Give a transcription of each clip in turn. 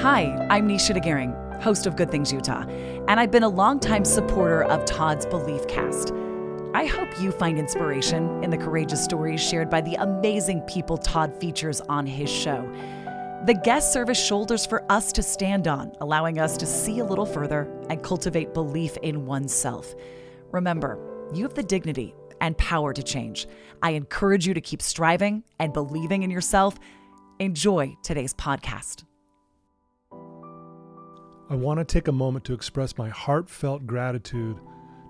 Hi, I'm Nisha DeGaring, host of Good Things Utah, and I've been a longtime supporter of Todd's Belief Cast. I hope you find inspiration in the courageous stories shared by the amazing people Todd features on his show. The guests serve as shoulders for us to stand on, allowing us to see a little further and cultivate belief in oneself. Remember, you have the dignity and power to change. I encourage you to keep striving and believing in yourself. Enjoy today's podcast. I want to take a moment to express my heartfelt gratitude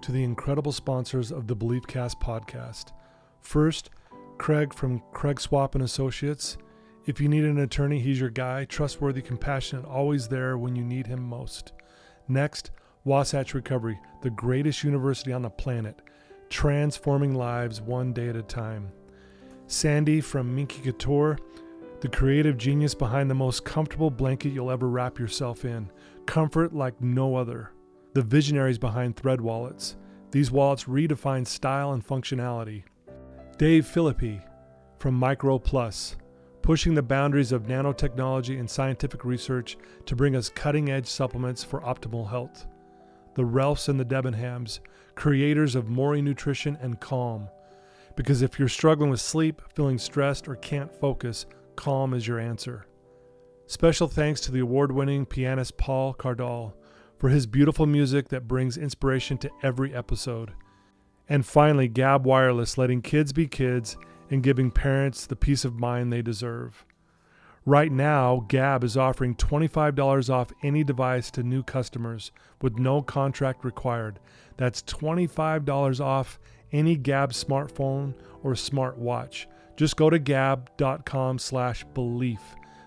to the incredible sponsors of the BeliefCast podcast. First, Craig from Craig Swapp and Associates. If you need an attorney, he's your guy. Trustworthy, compassionate, always there when you need him most. Next, Wasatch Recovery, the greatest university on the planet, transforming lives one day at a time. Sandy from Minky Couture, the creative genius behind the most comfortable blanket you'll ever wrap yourself in. Comfort like no other. The visionaries behind Thread wallets. These wallets redefine style and functionality. Dave Philippi from Micro Plus, pushing the boundaries of nanotechnology and scientific research to bring us cutting-edge supplements for optimal health. The Ralphs and the Debenhams, creators of Mori Nutrition and Calm. Because if you're struggling with sleep, feeling stressed, or can't focus, Calm is your answer. Special thanks to the award-winning pianist Paul Cardall for his beautiful music that brings inspiration to every episode. And finally, Gab Wireless, letting kids be kids and giving parents the peace of mind they deserve. Right now, Gab is offering $25 off any device to new customers with no contract required. That's $25 off any Gab smartphone or smartwatch. Just go to gab.com/belief.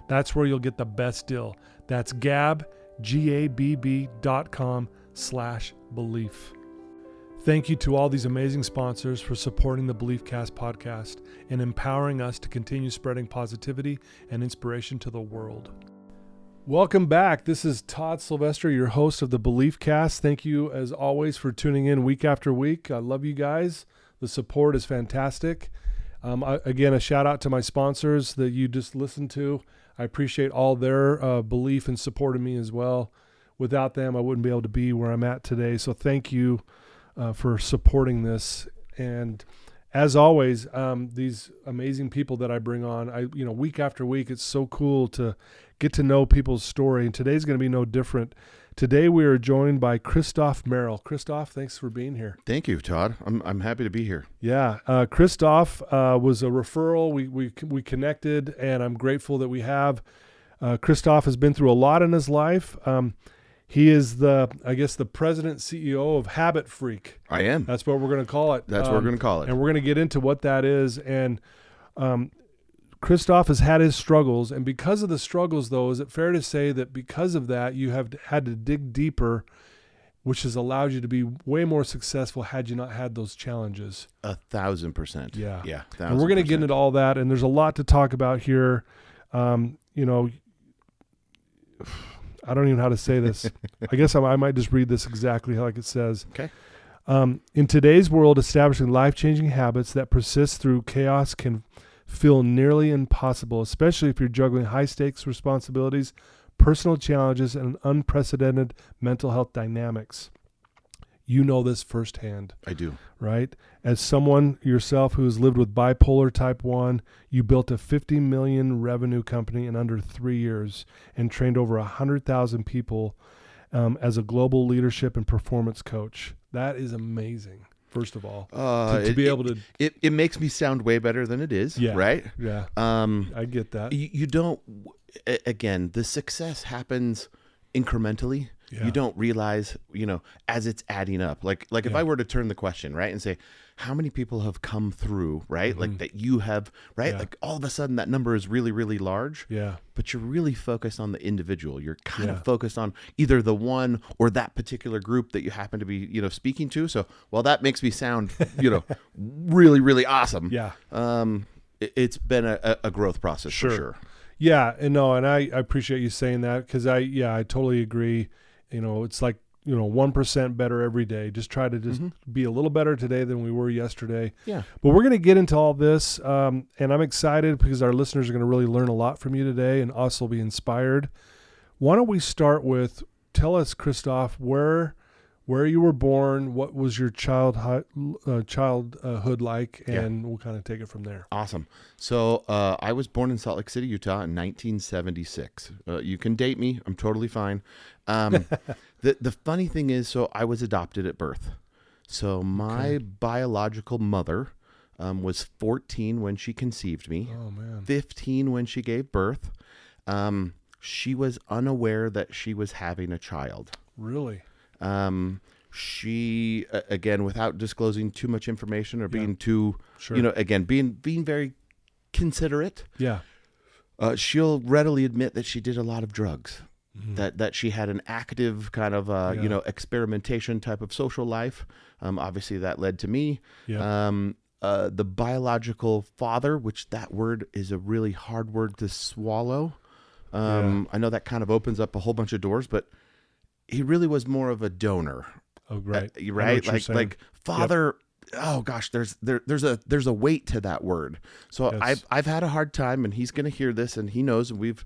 That's where you'll get the best deal. That's gabb.com/belief. Thank you to all these amazing sponsors for supporting the BeliefCast podcast and empowering us to continue spreading positivity and inspiration to the world. Welcome back. This is Todd Sylvester, your host of the BeliefCast. Thank you, as always, for tuning in week after week. I love you guys. The support is fantastic. Again, a shout out to my sponsors that you just listened to. I appreciate all their belief and support in me as well. Without them, I wouldn't be able to be where I'm at today. So thank you for supporting this. And as always, these amazing people that I bring on, week after week, it's so cool to get to know people's story. And today's going to be no different. Today we are joined by CHRISTOPH Merrill. CHRISTOPH, thanks for being here. Thank you, Todd. I'm happy to be here. Yeah, CHRISTOPH was a referral. We connected, and I'm grateful that we have. CHRISTOPH has been through a lot in his life. He is the president CEO of HabitFreak. I am. That's what we're going to call it. That's what we're going to call it. And we're going to get into what that is. And CHRISTOPH has had his struggles. And because of the struggles, though, is it fair to say that because of that, you have had to dig deeper, which has allowed you to be way more successful had you not had those challenges? 1,000%. Yeah. 1,000%. And we're going to get into all that. And there's a lot to talk about here. I don't even know how to say this. I guess I might just read this exactly like it says. Okay. In today's world, establishing life-changing habits that persist through chaos can feel nearly impossible, especially if you're juggling high-stakes responsibilities, personal challenges, and unprecedented mental health dynamics. You know this firsthand. I do. Right? As someone yourself who has lived with Bipolar Type 1, you built a 50 million revenue company in under 3 years and trained over 100,000 people as a global leadership and performance coach. That is amazing, first of all. To be able to... It makes me sound way better than it is, right? Yeah, I get that. You don't... Again, the success happens incrementally. Yeah. You don't realize, as it's adding up. Like if I were to turn the question, right, and say, how many people have come through, right? Mm-hmm. Like that you have, right? Yeah. Like all of a sudden that number is really, really large. Yeah. But you're really focused on the individual. You're kind of focused on either the one or that particular group that you happen to be, speaking to. So while that makes me sound, really, really awesome. Yeah. It's been a growth process for sure. Yeah. And I appreciate you saying that because I totally agree. It's like, 1% better every day. Just try to be a little better today than we were yesterday. Yeah. But we're going to get into all this. And I'm excited because our listeners are going to really learn a lot from you today and also be inspired. Why don't we start with, tell us, Christoph, where you were born, what was your childhood like, and we'll kind of take it from there. Awesome. So I was born in Salt Lake City, Utah in 1976. You can date me. I'm totally fine. The funny thing is, so I was adopted at birth. So my biological mother was 14 when she conceived me, 15 when she gave birth. She was unaware that she was having a child. Really? She, again, without disclosing too much information or being too, again, being very considerate. Yeah. She'll readily admit that she did a lot of drugs, that she had an active kind of, experimentation type of social life. Obviously that led to me. Yeah. The biological father, which that word is a really hard word to swallow. I know that kind of opens up a whole bunch of doors, but he really was more of a donor. Oh, right. Right. Like father. Yep. Oh gosh, there's a weight to that word. So yes. I've had a hard time, and he's going to hear this, and he knows, and we've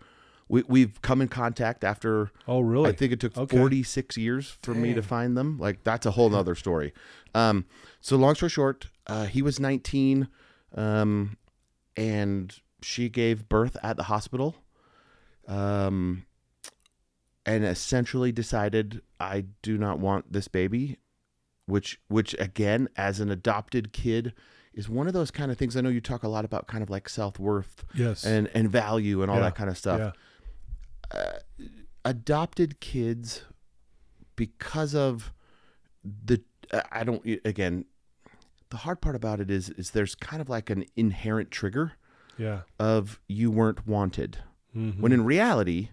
come in contact after. Oh, really? I think it took 46 years for me to find them. Like, that's a whole nother story. So long story short, he was 19, and she gave birth at the hospital. And essentially decided, I do not want this baby, which again, as an adopted kid, is one of those kind of things. I know you talk a lot about kind of like self-worth, yes, and value and all that kind of stuff. Yeah. Adopted kids, because of the hard part about it is there's kind of like an inherent trigger of you weren't wanted. Mm-hmm. When in reality,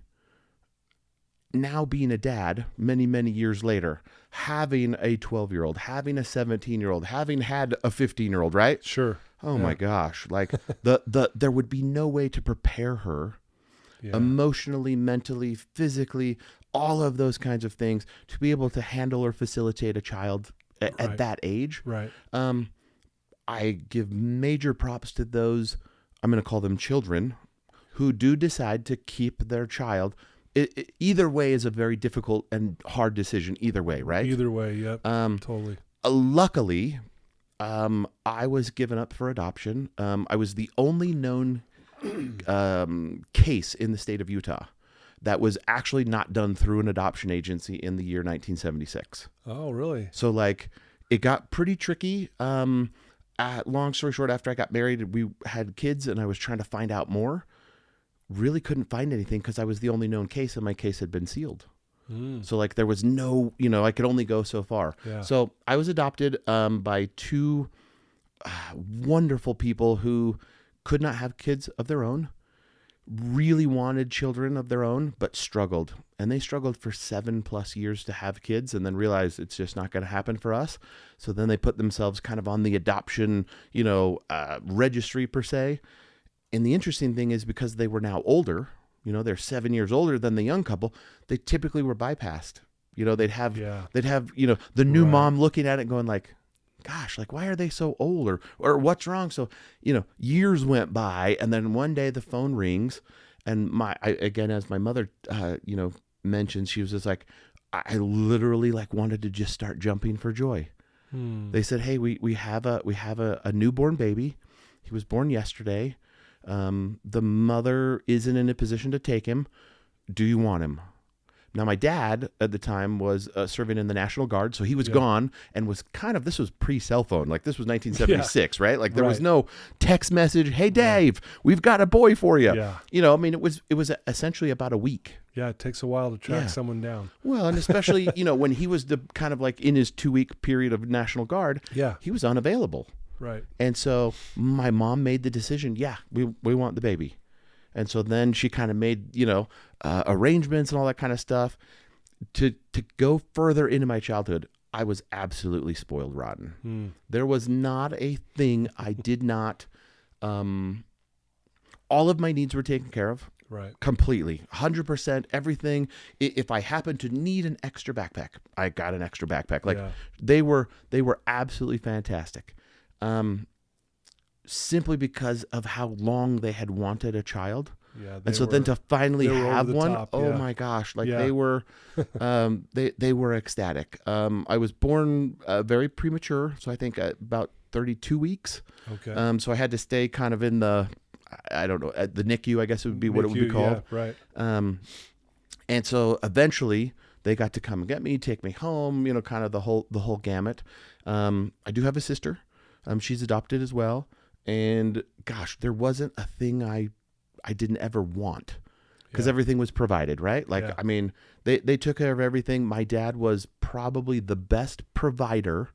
now being a dad, many, many years later, having a 12-year-old, having a 17-year-old, having had a 15-year-old, right? Sure. Oh my gosh. Like there would be no way to prepare her emotionally, mentally, physically, all of those kinds of things to be able to handle or facilitate a child at that age. Right. I give major props to those, I'm going to call them children, who do decide to keep their child. Either way is a very difficult and hard decision. Either way, right? Either way, yep. Totally. Luckily, I was given up for adoption. I was the only known case in the state of Utah that was actually not done through an adoption agency in the year 1976. Oh, really? So, like, it got pretty tricky. Long story short, after I got married, we had kids, and I was trying to find out more. Really couldn't find anything because I was the only known case, and my case had been sealed. So like there was no, I could only go so far. Yeah. So I was adopted by two wonderful people who could not have kids of their own, really wanted children of their own, but struggled. And they struggled for 7+ years to have kids, and then realized it's just not going to happen for us. So then they put themselves kind of on the adoption, registry per se. And the interesting thing is, because they were now older, they're 7 years older than the young couple, they typically were bypassed. They'd have the new mom looking at it going like, gosh, like, why are they so old, or what's wrong? So, years went by, and then one day the phone rings, and as my mother, mentioned, she was just like, I literally like wanted to just start jumping for joy. They said, hey, we have a newborn baby. He was born yesterday. The mother isn't in a position to take him. Do you want him? Now, my dad at the time was serving in the National Guard, so he was gone, and was this was pre-cell phone. Like, this was 1976, right? Like, there was no text message, hey, Dave, we've got a boy for you. Yeah. It was essentially about a week. Yeah, it takes a while to track someone down. Well, and especially, when he was the kind of like in his 2-week period of National Guard, he was unavailable. Right. And so my mom made the decision, we want the baby. And so then she kind of made, arrangements and all that kind of stuff to go further into my childhood. I was absolutely spoiled rotten. There was not a thing I did not, all of my needs were taken care of. Right. Completely. 100%, everything. If I happened to need an extra backpack, I got an extra backpack. Like, they were absolutely fantastic. Simply because of how long they had wanted a child. Yeah. And so then to finally have one, top, oh my gosh, like they were, they were ecstatic. I was born very premature, so I think about 32 weeks. Okay. So I had to stay kind of in the, I don't know, at the NICU, I guess it would be what it would be called. Yeah, right. And so eventually they got to come and get me, take me home, you know, kind of the whole gamut. I do have a sister. She's adopted as well. And gosh, there wasn't a thing I didn't ever want, because everything was provided, right? Like, I mean, they took care of everything. My dad was probably the best provider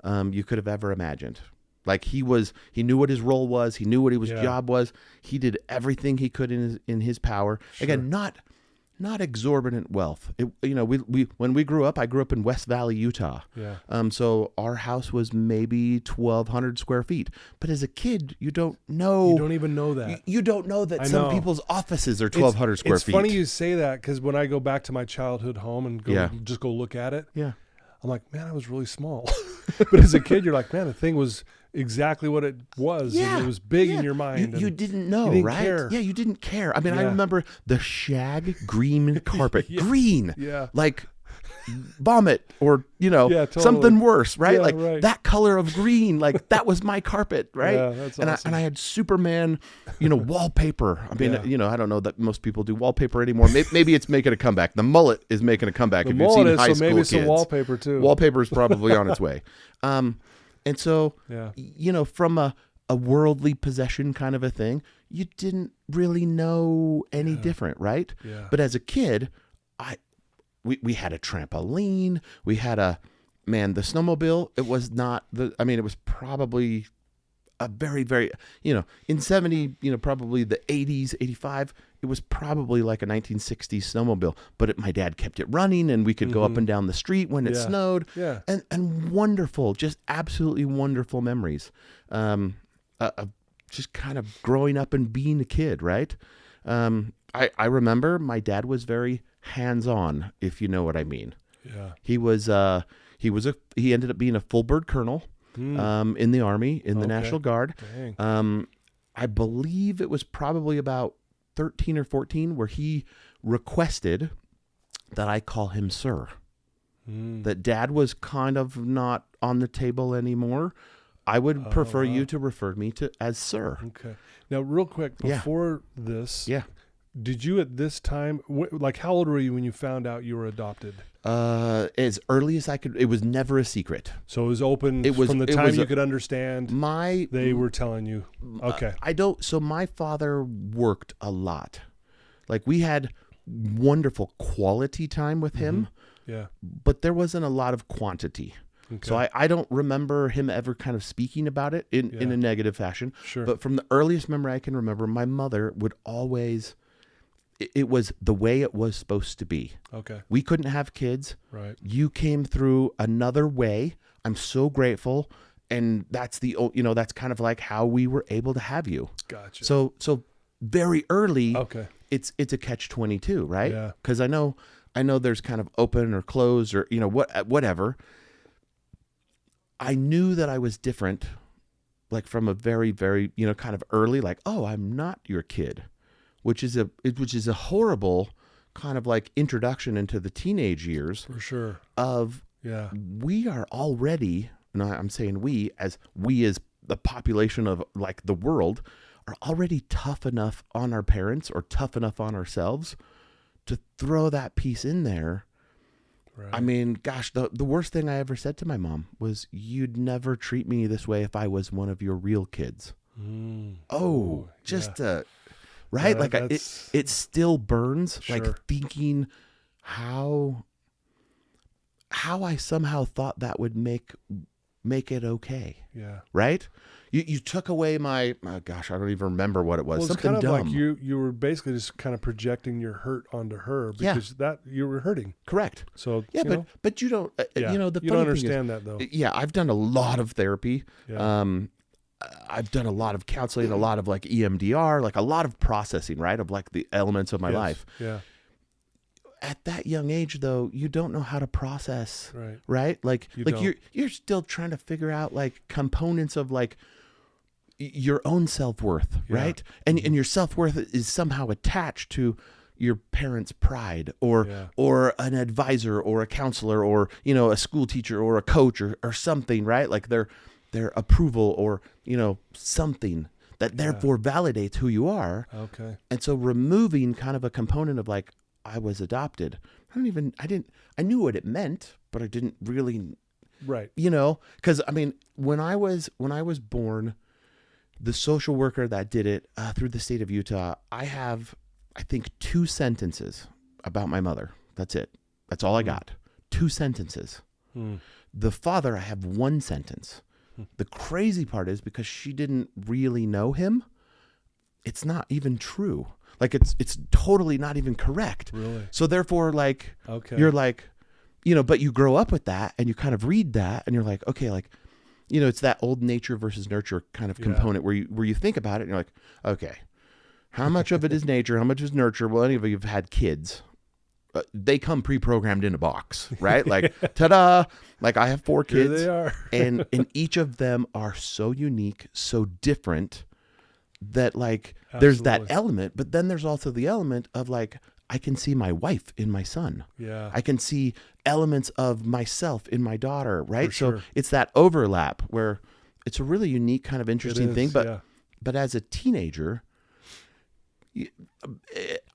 you could have ever imagined. Like he knew what his role was. He knew what his job was. He did everything he could in his power. Sure. Again, not exorbitant wealth. You know, we when we grew up, I grew up in West Valley, Utah. Yeah. So our house was maybe 1,200 square feet. But as a kid, you don't know. You don't even know that. You don't know that some people's offices are 1,200 square feet. It's funny you say that, because when I go back to my childhood home and just go look at it, I'm like, man, I was really small. But as a kid, you're like, man, the thing was exactly what it was. Yeah. And it was big in your mind. You didn't know, you didn't right? Care. Yeah, you didn't care. I mean, I remember the shag green carpet. Green. Yeah. Like vomit or, you know, totally. something worse, right? Yeah, like that color of green, like that was my carpet, right? Yeah, that's awesome. And I had Superman, you know, wallpaper. I mean, you know, I don't know that most people do wallpaper anymore. Maybe it's making a comeback. The mullet is making a comeback. The if mullet you've seen is, high so school maybe kids. some wallpaper too. Wallpaper is probably on its way. And so, you know, from a worldly possession kind of a thing, you didn't really know any different, right? Yeah. But as a kid, we had a trampoline. We had the snowmobile. It was not it was probably a very, very, you know, in 70, you know, probably the 80s, 85, it was probably like a 1960s snowmobile, but my dad kept it running and we could go up and down the street when it snowed. Yeah. And wonderful, just absolutely wonderful memories. Just kind of growing up and being a kid, right? I remember my dad was very hands-on, if you know what I mean. Yeah. He ended up being a full bird colonel in the Army, in the National Guard. Dang. I believe it was probably about 13 or 14 where he requested that I call him sir. That dad was kind of not on the table anymore. I would prefer you to refer me to as sir. Okay. Now, real quick, before this, did you at this time, like how old were you when you found out you were adopted? As early as I could. It was never a secret. So it was open from the time you could understand. They were telling you. Okay. So my father worked a lot. Like we had wonderful quality time with him. Yeah. But there wasn't a lot of quantity. Okay. So I don't remember him ever kind of speaking about it in a negative fashion. Sure. But from the earliest memory I can remember, my mother would always, it was the way it was supposed to be. Okay. We couldn't have kids. Right. You came through another way. I'm so grateful. And that's that's kind of like how we were able to have you. Gotcha. So very early, it's a catch-22, right? Yeah. Because I know there's kind of open or closed or, you know, whatever. I knew that I was different, like from a very, very, you know, kind of early, like, oh, I'm not your kid, which is a horrible kind of like introduction into the teenage years. For sure. We are already, and I'm saying we as the population of like the world are already tough enough on our parents or tough enough on ourselves to throw that piece in there. Right. I mean, gosh, the worst thing I ever said to my mom was, you'd never treat me this way if I was one of your real kids. Right? Yeah, like it still burns, sure. Like thinking how I somehow thought that would make it okay. Yeah. Right? You took away my gosh, I don't even remember what it was. Well, it's something kind of dumb. like you were basically just kind of projecting your hurt onto her because that you were hurting. Correct. So but you don't you know, the you funny don't understand thing is, that though. Yeah, I've done a lot of therapy. Yeah. I've done a lot of counseling, a lot of like EMDR, like a lot of processing, right, of like the elements of my life. Yeah. At that young age, though, you don't know how to process, right? Like you're still trying to figure out like components of like your own self-worth, right? And your self-worth is somehow attached to your parents' pride or an advisor or a counselor or, a school teacher or a coach or something, right? Like their approval or, something that therefore validates who you are. Okay. And so removing kind of a component of like, I was adopted. I knew what it meant, but I didn't really, right. Cause I mean, when I was born, the social worker that did it through the state of Utah, I have, I think, 2 sentences about my mother. That's it. That's all I got. 2 sentences. The father, I have 1 sentence. The crazy part is because she didn't really know him, it's not even true. Like it's totally not even correct. Really? So therefore, like, you're like, but you grow up with that and you kind of read that and you're like, okay, like, it's that old nature versus nurture kind of component where you think about it and you're like, okay, how much of it is nature? How much is nurture? Well, any of you have had kids. They come pre-programmed in a box, right? Like, ta-da! Like I have 4 kids. Here they are. and each of them are so unique, so different that like there's that element, but then there's also the element of like, I can see my wife in my son. Yeah. I can see elements of myself in my daughter, right? For So it's that overlap where it's a really unique kind of interesting thing. But as a teenager,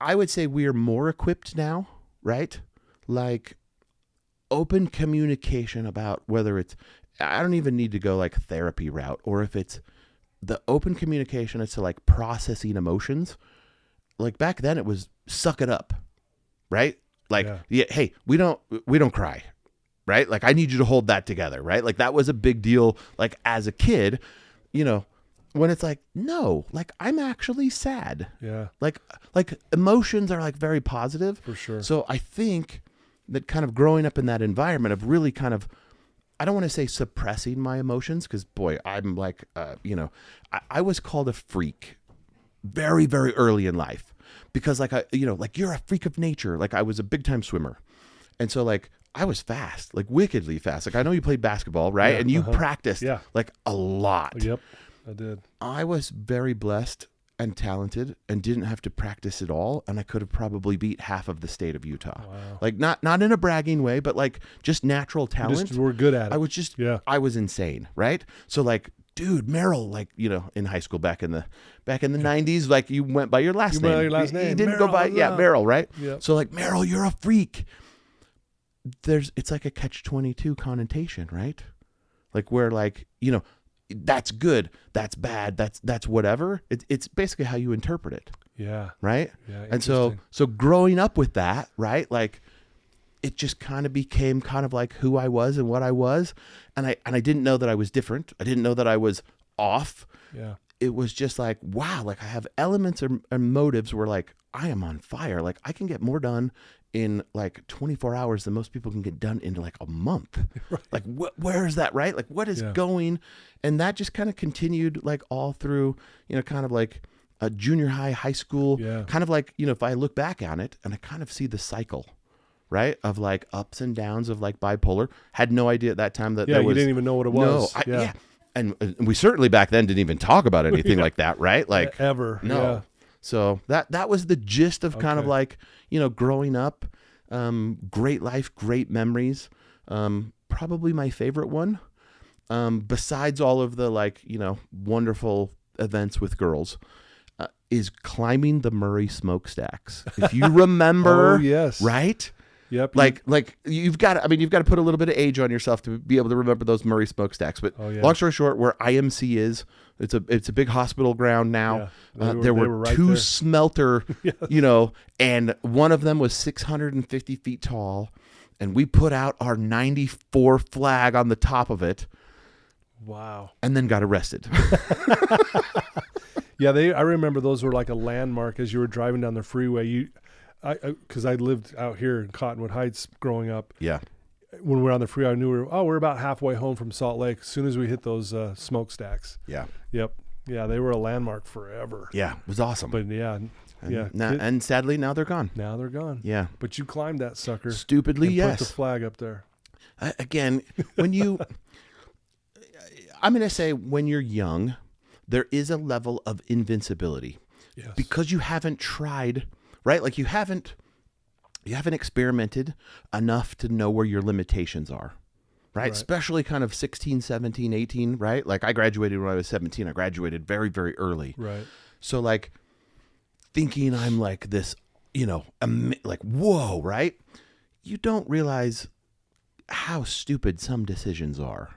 I would say we are more equipped now, right? Like open communication about whether it's, I don't even need to go like therapy route, or if it's the open communication as to like processing emotions. Like back then it was suck it up, right? Like, hey, we don't cry, right? Like I need you to hold that together, right? Like that was a big deal. Like as a kid, when it's like, no, like I'm actually sad. Yeah. Like emotions are like very positive. For sure. So I think that kind of growing up in that environment of really kind of, I don't want to say suppressing my emotions, because boy, I'm like, I was called a freak very, very early in life, because like, like you're a freak of nature. Like I was a big time swimmer. And so like I was fast, like wickedly fast. Like I know you played basketball, right? Yeah, and you practiced like a lot. Yep, I did. I was very blessed and talented and didn't have to practice at all. And I could have probably beat half of the state of Utah. Wow. Like not in a bragging way, but like just natural talent. Just we're good at it. I was just, I was insane. Right. So like, dude, Merrill, like, in high school back in the 90s, like you went by your last name. By your last name. You didn't Merrill, go by, Merrill, right? Yep. So like, Merrill, you're a freak. It's like a catch-22 connotation, right? Like where like, that's good, that's bad, that's whatever. It's basically how you interpret it. Yeah. Right. Yeah. And so growing up with that, right? Like it just kind of became kind of like who I was and what I was. And I didn't know that I was different. I didn't know that I was off. Yeah. It was just like, wow, like I have elements or motives where like I am on fire. Like I can get more done in like 24 hours than most people can get done in like a month. Right. Like where is that, right? Like what is going? And that just kind of continued like all through, kind of like a junior high school, kind of like, if I look back on it and I kind of see the cycle, right? Of like ups and downs of like bipolar. Had no idea at that time that there was. You didn't even know what it was. No, And we certainly back then didn't even talk about anything like that, right? Like ever. No. Yeah. So that was the gist of kind of like, growing up, great life, great memories. Probably my favorite one, besides all of the like, wonderful events with girls, is climbing the Murray smokestacks. If you remember, right? Yep. Like you've got to put a little bit of age on yourself to be able to remember those Murray smokestacks. But long story short, where IMC is, it's a big hospital ground now. Yeah. There were right 2 there. smelter, and one of them was 650 feet tall, and we put out our 94 flag on the top of it. Wow. And then got arrested. Yeah, I remember those were like a landmark as you were driving down the freeway. Because I lived out here in Cottonwood Heights growing up. Yeah. When we were on the freeway, I knew we're about halfway home from Salt Lake as soon as we hit those smokestacks. Yeah. Yep. Yeah, they were a landmark forever. Yeah, it was awesome. But and sadly, now they're gone. Now they're gone. Yeah. But you climbed that sucker. Stupidly, and yes. Put the flag up there. Again, I'm going to say when you're young, there is a level of invincibility. Yes. Because you haven't tried, right? Like you haven't experimented enough to know where your limitations are, right? Especially kind of 16, 17, 18, right? Like I graduated when I was 17. I graduated very, very early. Right. So like thinking I'm like this, like, whoa, right? You don't realize how stupid some decisions are.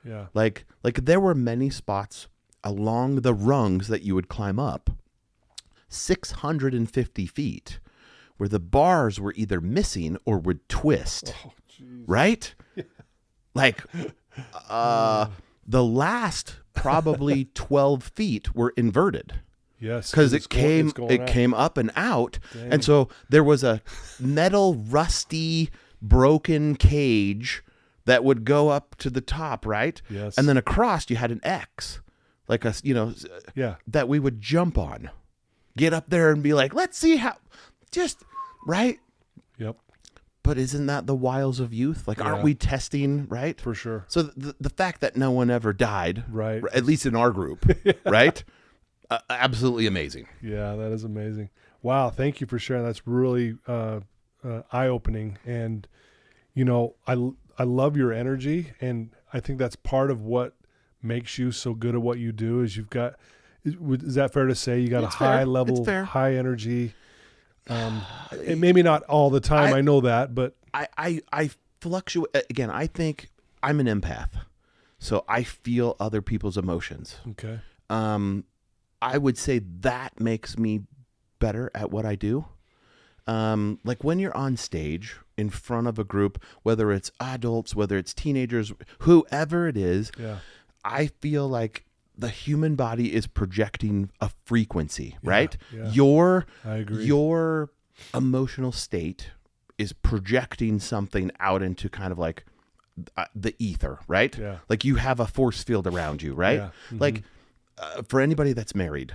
Yeah. Like there were many spots along the rungs that you would climb up, 650 feet, where the bars were either missing or would twist, right? Yeah. Like the last probably 12 feet were inverted. Yes, because it came up and out. Dang. And so there was a metal, rusty, broken cage that would go up to the top, right? Yes. And then across you had an X, like that we would jump on, get up there and be like, let's see how, just right. Yep. But isn't that the wiles of youth? Like, aren't we testing, right? For sure. So the fact that no one ever died, right? At least in our group, right? Absolutely amazing. Yeah, that is amazing. Wow, thank you for sharing. That's really eye-opening. And, I love your energy, and I think that's part of what makes you so good at what you do is you've got, is that fair to say? You got a high level, high energy. And maybe not all the time. I know that, but I fluctuate. Again, I think I'm an empath, so I feel other people's emotions. Okay. I would say that makes me better at what I do. Like when you're on stage in front of a group, whether it's adults, whether it's teenagers, whoever it is, I feel like the human body is projecting a frequency, right? Yeah. I agree. Your emotional state is projecting something out into kind of like the ether, right? Yeah. Like you have a force field around you, right? Yeah. Mm-hmm. Like for anybody that's married,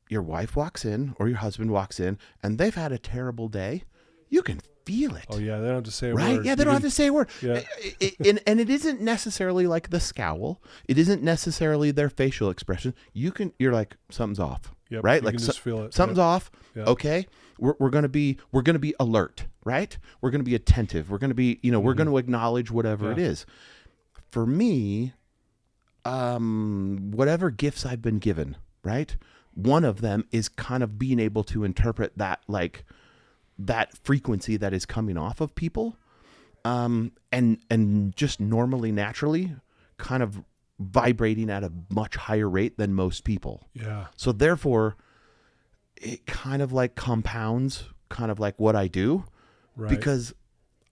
your wife walks in or your husband walks in and they've had a terrible day. You can feel it. Oh yeah, they don't have to say a right? word. Yeah, they don't have to say a word. Yeah. And it isn't necessarily like the scowl. It isn't necessarily their facial expression. You're like, something's off. Yep, right? You like can just feel it. Something's off. Yep. Okay. We're gonna be alert, right? We're gonna be attentive. We're gonna be, we're gonna acknowledge whatever it is. For me, whatever gifts I've been given, right? One of them is kind of being able to interpret that, like that frequency that is coming off of people, and just normally, naturally, kind of vibrating at a much higher rate than most people. Yeah. So therefore, it kind of like compounds, kind of like what I do, right? Because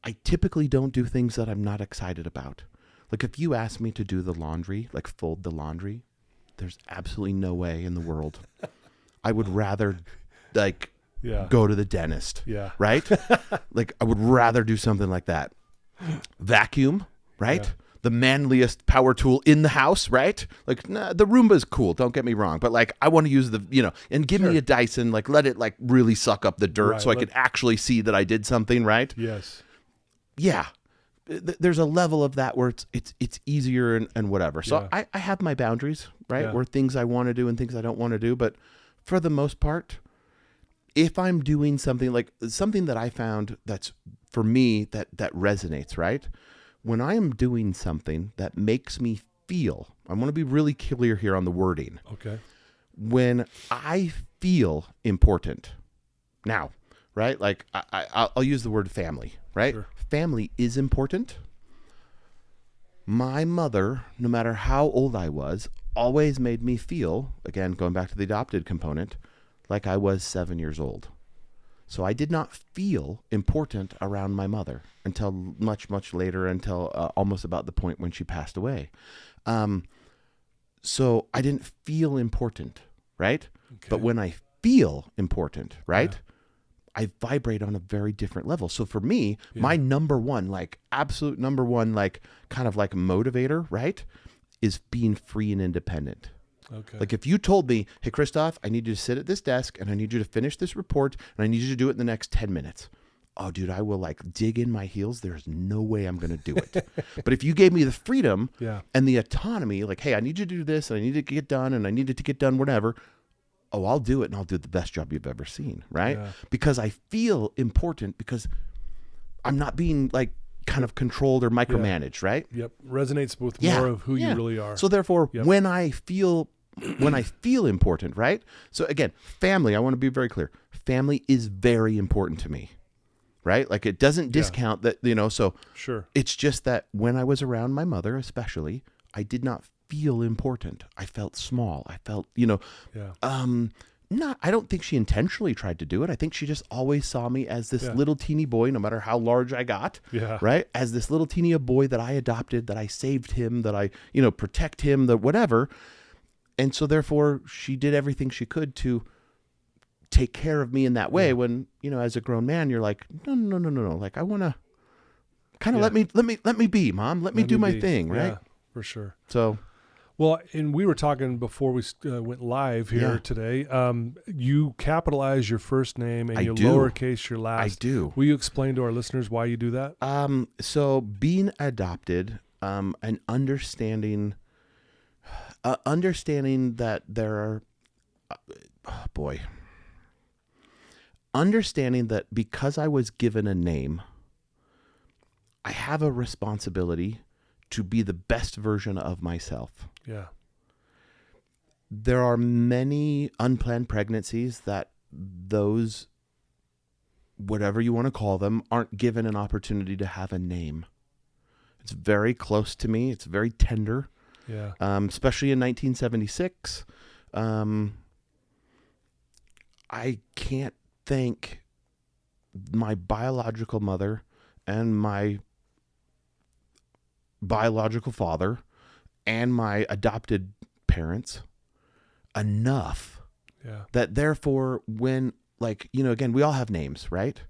I typically don't do things that I'm not excited about. Like if you ask me to do the laundry, like fold the laundry, there's absolutely no way in the world. I would rather go to the dentist. Yeah. Right? Like I would rather do something like that. Vacuum, right? Yeah. The manliest power tool in the house, right? Like, nah, the Roomba's cool, don't get me wrong. But like I want to use and give me a Dyson, like let it like really suck up the dirt so I can actually see that I did something, right? Yes. Yeah. There's a level of that where it's easier and whatever. So I have my boundaries, right? Where things I want to do and things I don't want to do. But for the most part, if I'm doing something like something that I found that's for me that resonates, right? When I am doing something that makes me feel, I want to be really clear here on the wording. Okay. When I feel important now, right? Like I'll use the word family, right? Sure. Family is important. My mother, no matter how old I was, always made me feel, again, going back to the adopted component, like I was 7 years old. So I did not feel important around my mother until much, much later, until almost about the point when she passed away. So I didn't feel important, right? Okay. But when I feel important, right? Yeah. I vibrate on a very different level. So for me, my number one, like absolute number one, like kind of like motivator, right, is being free and independent. Okay. Like if you told me, hey, Christoph, I need you to sit at this desk and I need you to finish this report and I need you to do it in the next 10 minutes. oh, dude, I will like dig in my heels. There's no way I'm going to do it. But if you gave me the freedom and the autonomy, like, hey, I need you to do this and I need it to get done and I need it to get done, whatever. Oh, I'll do it and I'll do the best job you've ever seen. Right. Yeah. Because I feel important because I'm not being like kind of controlled or micromanaged. Right. Yep. Resonates with more of who you really are. So therefore, when I feel important, right? So again, family, I want to be very clear. Family is very important to me. Right? Like it doesn't discount that, so sure. It's just that when I was around my mother, especially, I did not feel important. I felt small. I felt, I don't think she intentionally tried to do it. I think she just always saw me as this little teeny boy, no matter how large I got, right? As this little teeny boy that I adopted, that I saved him, that I, protect him, that whatever. And so therefore she did everything she could to take care of me in that way when, as a grown man, you're like, no. Like I want to kind of let me be, Mom, let me do my thing. Right. Yeah, for sure. So, well, and we were talking before we went live here today. You capitalize your first name and you lowercase your last. I do. Will you explain to our listeners why you do that? So being adopted, and understanding that there are, understanding that because I was given a name, I have a responsibility to be the best version of myself. Yeah. There are many unplanned pregnancies that those, whatever you want to call them, aren't given an opportunity to have a name. It's very close to me. It's very tender. Yeah. Especially in 1976. I can't thank my biological mother and my biological father and my adopted parents enough that therefore when, like, again, we all have names, right?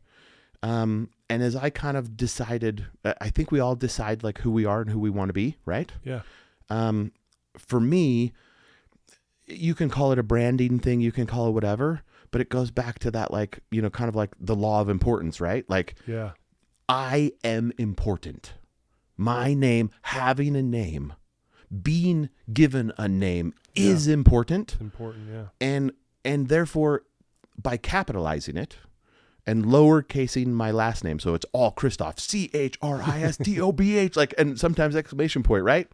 And as I kind of decided, I think we all decide like who we are and who we want to be, right? Yeah. For me, you can call it a branding thing, you can call it whatever, but it goes back to that, like, kind of like the law of importance, right? Like, I am important. My name, having a name, being given a name is important. It's important, yeah. And therefore, by capitalizing it and lowercasing my last name, so it's all Christoph, CHRISTOPH, like, and sometimes exclamation point, right?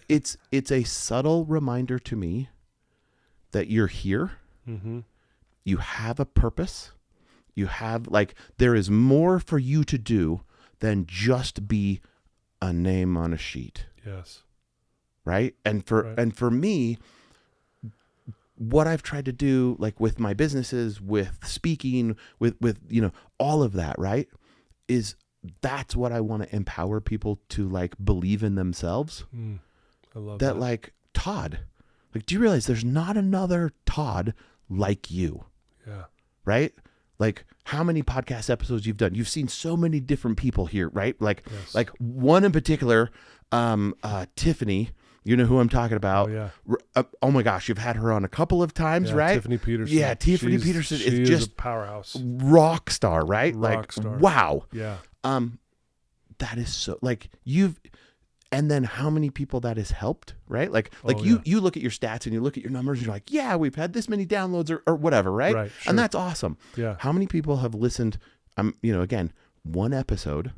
It's a subtle reminder to me that you're here. Mm-hmm. You have a purpose. You have, like, there is more for you to do than just be a name on a sheet. Yes. Right? And for me, what I've tried to do, like with my businesses, with speaking, with all of that, right, is that's what I want to empower people to, like, believe in themselves. I love that. Like, Todd, like, do you realize there's not another Todd like you? Yeah. Right? Like, how many podcast episodes you've done? You've seen so many different people here, right? Like, like one in particular, Tiffany, you know who I'm talking about. Oh, yeah. Oh my gosh, you've had her on a couple of times, right? Tiffany Peterson. Yeah, Tiffany Peterson is just a powerhouse. Rock star, right? Rock star. Wow. Yeah. That is so, like, and then how many people that has helped, right? Like you look at your stats and you look at your numbers and you're like, yeah, we've had this many downloads or whatever, right? Right, sure. And that's awesome. Yeah. How many people have listened, again, one episode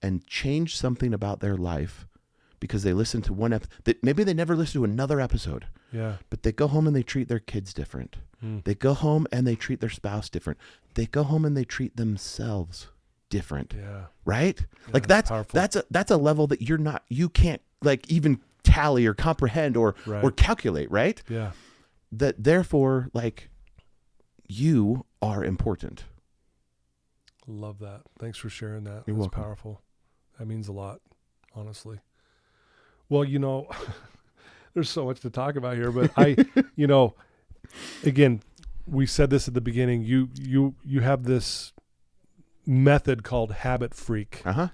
and changed something about their life because they listened to one episode. Maybe they never listened to another episode. Yeah. But they go home and they treat their kids different. They go home and they treat their spouse different. They go home and they treat themselves different. Yeah. Right? Yeah, like that's a level that you can't, like, even tally or comprehend or calculate, right? Yeah. That therefore, like, you are important. Love that. Thanks for sharing that. You're welcome. Powerful. That means a lot, honestly. Well, there's so much to talk about here, but again, we said this at the beginning, you have this method called HabitFreak. Uh-huh.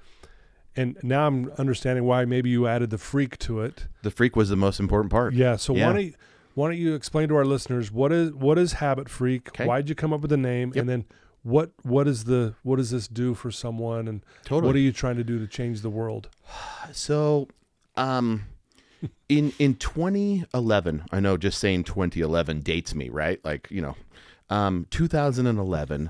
And now I'm understanding why maybe you added the freak to it. The freak was the most important part. Yeah. So why don't you explain to our listeners what is HabitFreak? Okay. Why'd you come up with the name? Yep. And then what does this do for someone, and Totally. what are you trying to do to change the world? So, in 2011, I know just saying 2011 dates me, right? Like, 2011,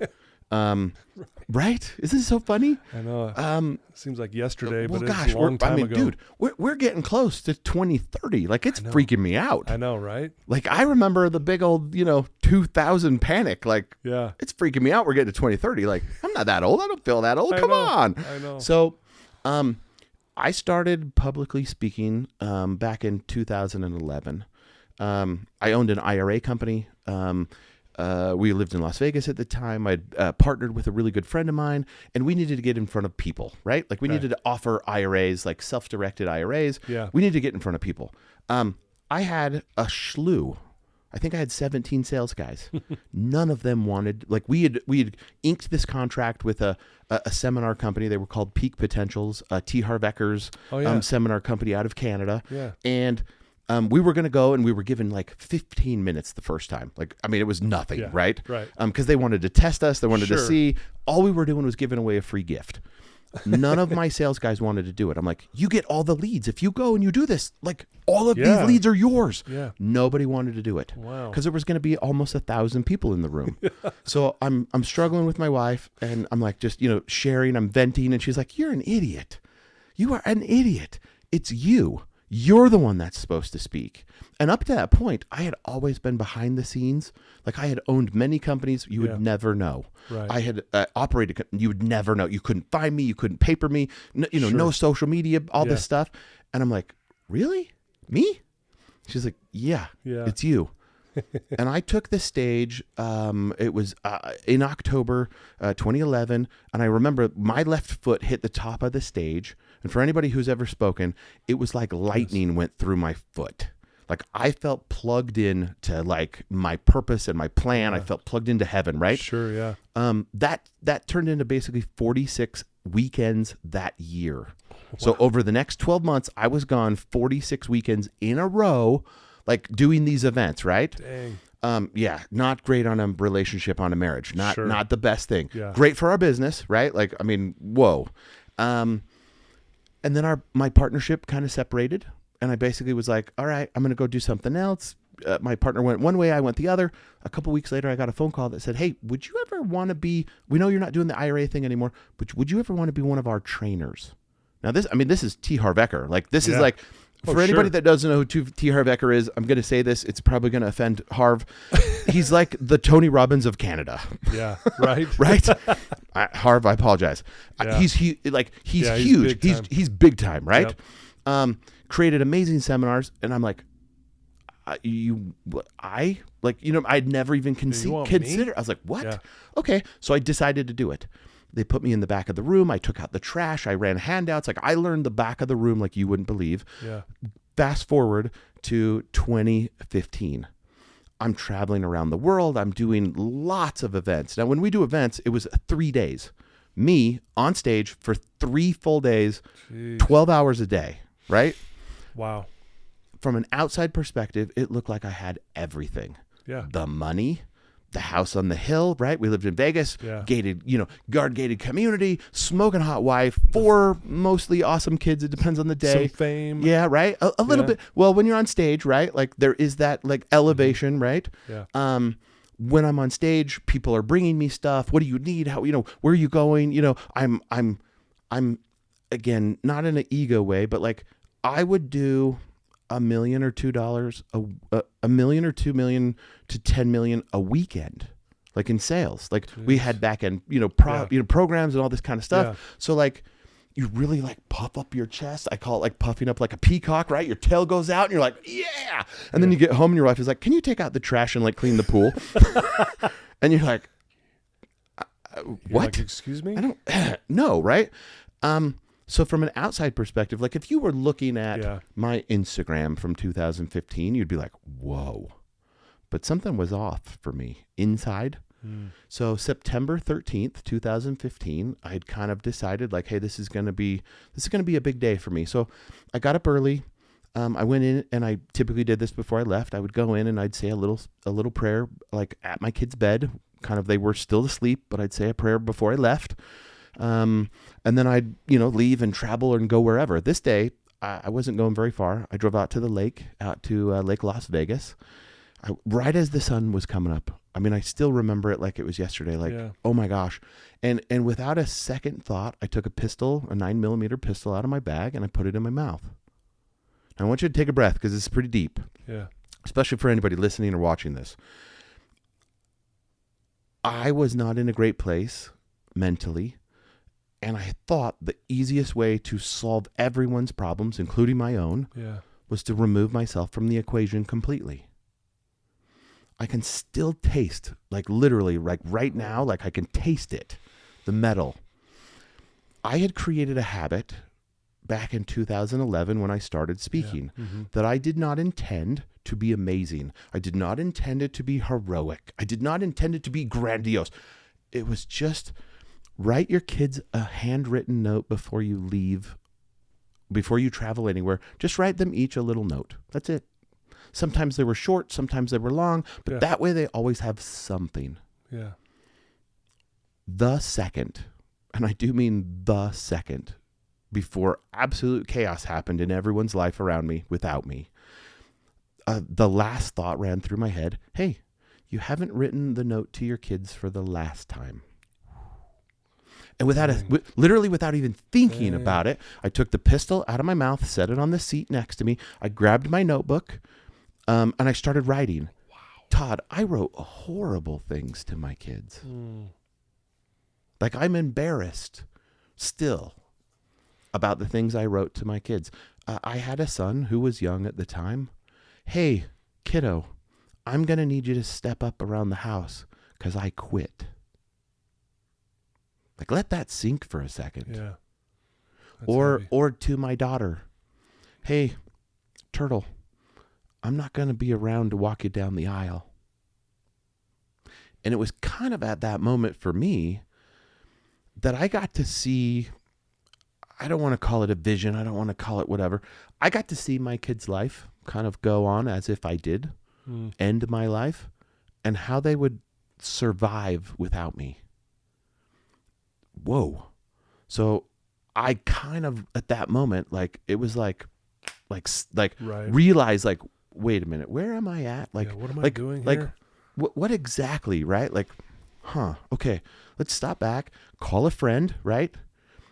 right? Isn't it so funny? I know. Seems like yesterday, but it's gosh, a long time ago. dude, we're getting close to 2030. Like, it's freaking me out. I know, right? Like, I remember the big old, 2000 panic. Like, Yeah. it's freaking me out. We're getting to 2030. Like, I'm not that old. I don't feel that old. Come on. I know. So, I started publicly speaking back in 2011. I owned an IRA company. We lived in Las Vegas at the time. I'd partnered with a really good friend of mine, and we needed to get in front of people, right? Like, we needed to offer IRAs, like self-directed IRAs. Yeah. We needed to get in front of people. I had a slew. I think I had 17 sales guys. None of them wanted, like, we had inked this contract with a seminar company. They were called Peak Potentials, T. Harv Ekker's seminar company out of Canada. Yeah. And we were going to go, and we were given like 15 minutes the first time. Like, I mean, it was nothing, right? Right. Because they wanted to test us. They wanted to Sure. see. All we were doing was giving away a free gift. None of my sales guys wanted to do it. I'm like, you get all the leads. If you go and you do this, like, all of these leads are yours. Yeah. Nobody wanted to do it. Wow. Because there was going to be almost 1,000 people in the room. So I'm struggling with my wife, and I'm like, just, sharing, I'm venting. And she's like, you're an idiot. You are an idiot. It's you. You're the one that's supposed to speak. And up to that point, I had always been behind the scenes. Like, I had owned many companies you would never know. Right. I had operated, you would never know. You couldn't find me. You couldn't paper me. No social media, all this stuff. And I'm like, really? Me? She's like, yeah. It's you. And I took the stage. It was in October 2011. And I remember my left foot hit the top of the stage. And for anybody who's ever spoken, it was like lightning went through my foot. Like, I felt plugged in to, like, my purpose and my plan. I felt plugged into heaven, right? Sure, yeah. That turned into basically 46 weekends that year. Wow. So over the next 12 months, I was gone 46 weekends in a row, like, doing these events, right? Dang. Not great on a relationship, on a marriage. Not the best thing. Yeah. Great for our business, right? Like, I mean, whoa. And then my partnership kind of separated, and I basically was like, all right, I'm going to go do something else. My partner went one way, I went the other. A couple weeks later, I got a phone call that said, hey, would you ever want to be, we know you're not doing the IRA thing anymore, but would you ever want to be one of our trainers? Now this is T. Harv Eker. Like, this is like, for anybody that doesn't know who T. Harv Eker is, I'm going to say this. It's probably going to offend Harv. He's like the Tony Robbins of Canada. Yeah, right. Right? Harv, I apologize. Yeah. He's huge. He's big time, right? Yep. Created amazing seminars, and I'm like, I'd never even considered. I was like, what? Yeah. Okay, so I decided to do it. They put me in the back of the room. I took out the trash. I ran handouts. Like, I learned the back of the room like you wouldn't believe. Yeah. Fast forward to 2015. I'm traveling around the world. I'm doing lots of events. Now, when we do events, it was 3 days. Me on stage for 3 full days, 12 hours a day, right? Wow. From an outside perspective, it looked like I had everything. Yeah. The money, the house on the hill, right? We lived in Vegas, gated, guard gated community, smoking hot wife, 4 mostly awesome kids. It depends on the day. Some fame. Yeah, right. A little bit. Well, when you're on stage, right? Like, there is that, like, elevation, right? Yeah. When I'm on stage, people are bringing me stuff. What do you need? How, where are you going? I'm again, not in an ego way, but, like, I would do $1 million or $2, $1 million or $2 million to $10 million a weekend, like, in sales. Like, we had back end, programs and all this kind of stuff. Yeah. So, like, you really, like, puff up your chest. I call it, like, puffing up like a peacock, right? Your tail goes out and you're like, yeah. And then you get home and your wife is like, can you take out the trash and, like, clean the pool? And you're like, what? Like, excuse me? I don't know, right? So from an outside perspective, like, if you were looking at my Instagram from 2015, you'd be like, whoa. But something was off for me inside. So September 13th, 2015, I had kind of decided, like, hey, this is going to be a big day for me. So I got up early. I went in, and I typically did this before I left. I would go in and I'd say a little prayer, like at my kid's bed. Kind of, they were still asleep, but I'd say a prayer before I left. And then I'd, leave and travel and go wherever. This day, I wasn't going very far. I drove out to the lake, Lake Las Vegas, right as the sun was coming up. I mean, I still remember it like it was yesterday. Like, Oh my gosh. And without a second thought, I took a 9mm pistol out of my bag, and I put it in my mouth. Now, I want you to take a breath, because it's pretty deep. Yeah. Especially for anybody listening or watching this. I was not in a great place mentally, and I thought the easiest way to solve everyone's problems, including my own, was to remove myself from the equation completely. I can still taste, like literally, like right now, like I can taste it, the metal. I had created a habit back in 2011 when I started speaking that I did not intend to be amazing. I did not intend it to be heroic. I did not intend it to be grandiose. It was just write your kids a handwritten note before you leave, before you travel anywhere. Just write them each a little note. That's it. Sometimes they were short, sometimes they were long, but that way they always have something. Yeah. The second, and I do mean the second, before absolute chaos happened in everyone's life around me without me, the last thought ran through my head. Hey, you haven't written the note to your kids for the last time. And literally without even thinking about it, I took the pistol out of my mouth, set it on the seat next to me. I grabbed my notebook, and I started writing. Wow. Todd, I wrote horrible things to my kids. Like, I'm embarrassed still about the things I wrote to my kids. I had a son who was young at the time. Hey, kiddo, I'm going to need you to step up around the house because I quit. Like, let that sink for a second. Yeah. Or to my daughter, hey, Turtle, I'm not going to be around to walk you down the aisle. And it was kind of at that moment for me that I got to see, I don't want to call it a vision, I don't want to call it whatever. I got to see my kid's life kind of go on as if I did end my life, and how they would survive without me. Whoa. So I kind of, at that moment, like, it was like realize, like, wait a minute, where am I at? Like, what am I doing like, here? What exactly, right? Like, okay, let's stop back, call a friend, right?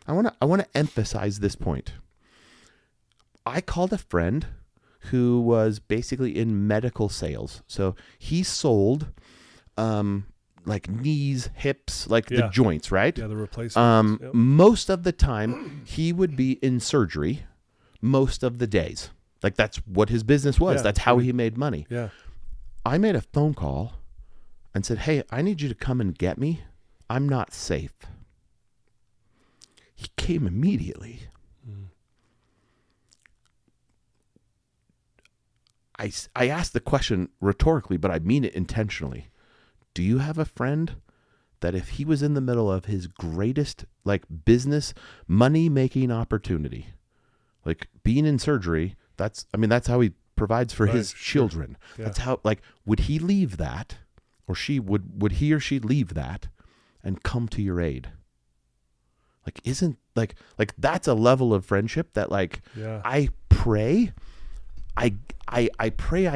I want to emphasize this point. I called a friend who was basically in medical sales. So he sold, like knees, hips, like the joints, right? Yeah, the replacements. Most of the time he would be in surgery most of the days. Like, that's what his business was. That's how he made money. Yeah. I made a phone call and said, hey, I need you to come and get me. I'm not safe. He came immediately. I asked the question rhetorically, but I mean it intentionally. Do you have a friend that if he was in the middle of his greatest, like, business money-making opportunity, like being in surgery, that's how he provides for his children. Yeah. That's how, like, would he leave that, or would he or she leave that and come to your aid? Like, isn't like that's a level of friendship that, like, I pray I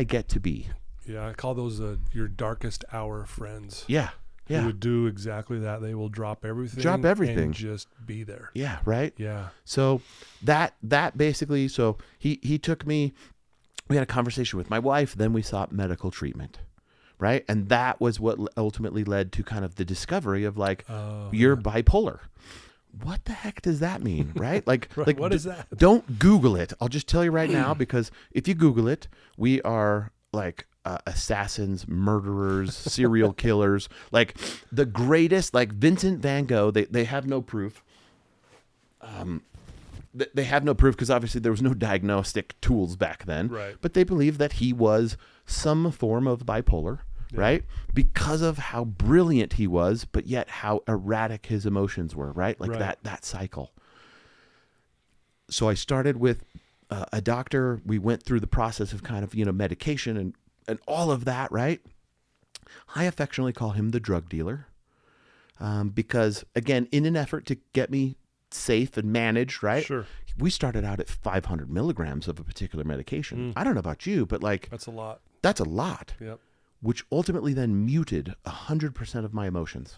get to be. Yeah, I call those your darkest hour friends. Yeah. Who would do exactly that. They will drop everything. And just be there. Yeah, right? Yeah. So that basically, so he took me, we had a conversation with my wife, then we sought medical treatment, right? And that was what ultimately led to kind of the discovery of, like, you're bipolar. What the heck does that mean, right? Like, right, what is that? Don't Google it. I'll just tell you right now, because if you Google it, we are like assassins, murderers, serial killers, like the greatest, like Vincent van Gogh. They have no proof. They have no proof because obviously there was no diagnostic tools back then. Right. But they believe that he was some form of bipolar. Right? Because of how brilliant he was, but yet how erratic his emotions were, right? Like that cycle. So I started with a doctor. We went through the process of kind of, medication and all of that, right? I affectionately call him the drug dealer because, again, in an effort to get me safe and managed, right? Sure. We started out at 500 milligrams of a particular medication. I don't know about you, but That's a lot. That's a lot. Yep. Which ultimately then muted 100% of my emotions.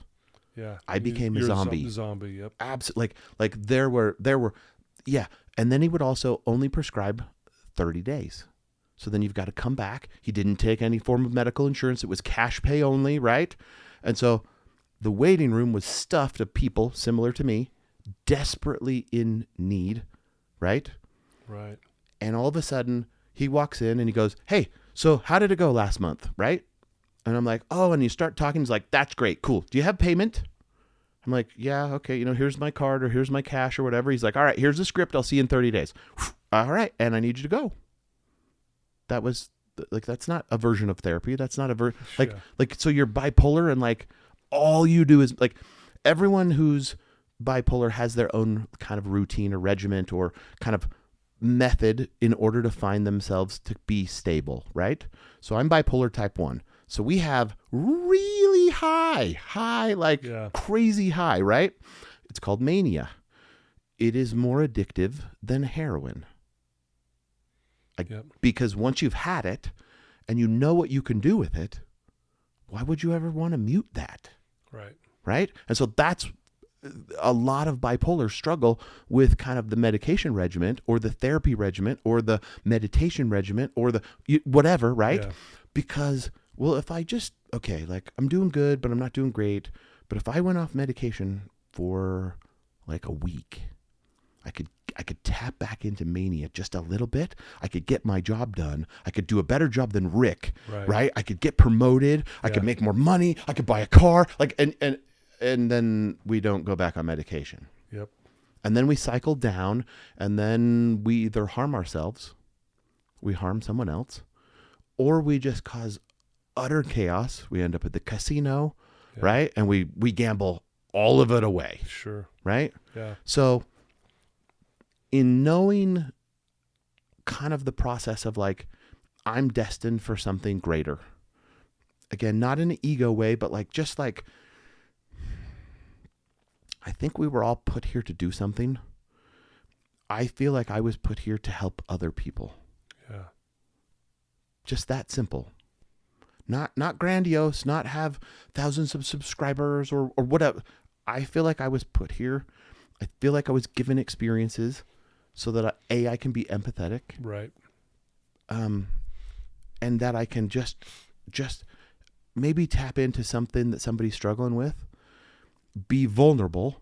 Yeah. I became a zombie. Zombie. Yep. Absolutely. Like there were, yeah. And then he would also only prescribe 30 days. So then you've got to come back. He didn't take any form of medical insurance. It was cash pay only, right? And so the waiting room was stuffed of people similar to me, desperately in need, right? Right. And all of a sudden he walks in and he goes, "Hey, so how did it go last month?" Right? And I'm like, "Oh," and you start talking. He's like, "That's great. Cool. Do you have payment?" I'm like, "Yeah, okay. Here's my card or here's my cash or whatever." He's like, "All right, here's the script. I'll see you in 30 days. All right. And I need you to go." That was like, that's not a version of therapy. That's not a so you're bipolar and like all you do is like everyone who's bipolar has their own kind of routine or regiment or kind of method in order to find themselves to be stable, right? So I'm bipolar type 1. So we have really high, crazy high, right? It's called mania. It is more addictive than heroin. Because once you've had it and you know what you can do with it, why would you ever want to mute that? Right. Right? And so that's a lot of bipolar struggle with kind of the medication regimen or the therapy regimen or the meditation regimen or the whatever, right? Yeah. Because, well, if I just, like I'm doing good, but I'm not doing great. But if I went off medication for like a week, I could tap back into mania just a little bit. I could get my job done. I could do a better job than Rick, right? I could get promoted. I could make more money. I could buy a car. And then we don't go back on medication. Yep. And then we cycle down, and then we either harm ourselves, we harm someone else, or we just cause utter chaos. We end up at the casino, right? And we gamble all of it away. Sure. Right? Yeah. So in knowing kind of the process of like, I'm destined for something greater. Again, not in an ego way, but like, just like, I think we were all put here to do something. I feel like I was put here to help other people. Yeah. Just that simple. Not grandiose, not have thousands of subscribers or whatever. I feel like I was put here. I feel like I was given experiences so that I can be empathetic. Right. And that I can just maybe tap into something that somebody's struggling with. Be vulnerable.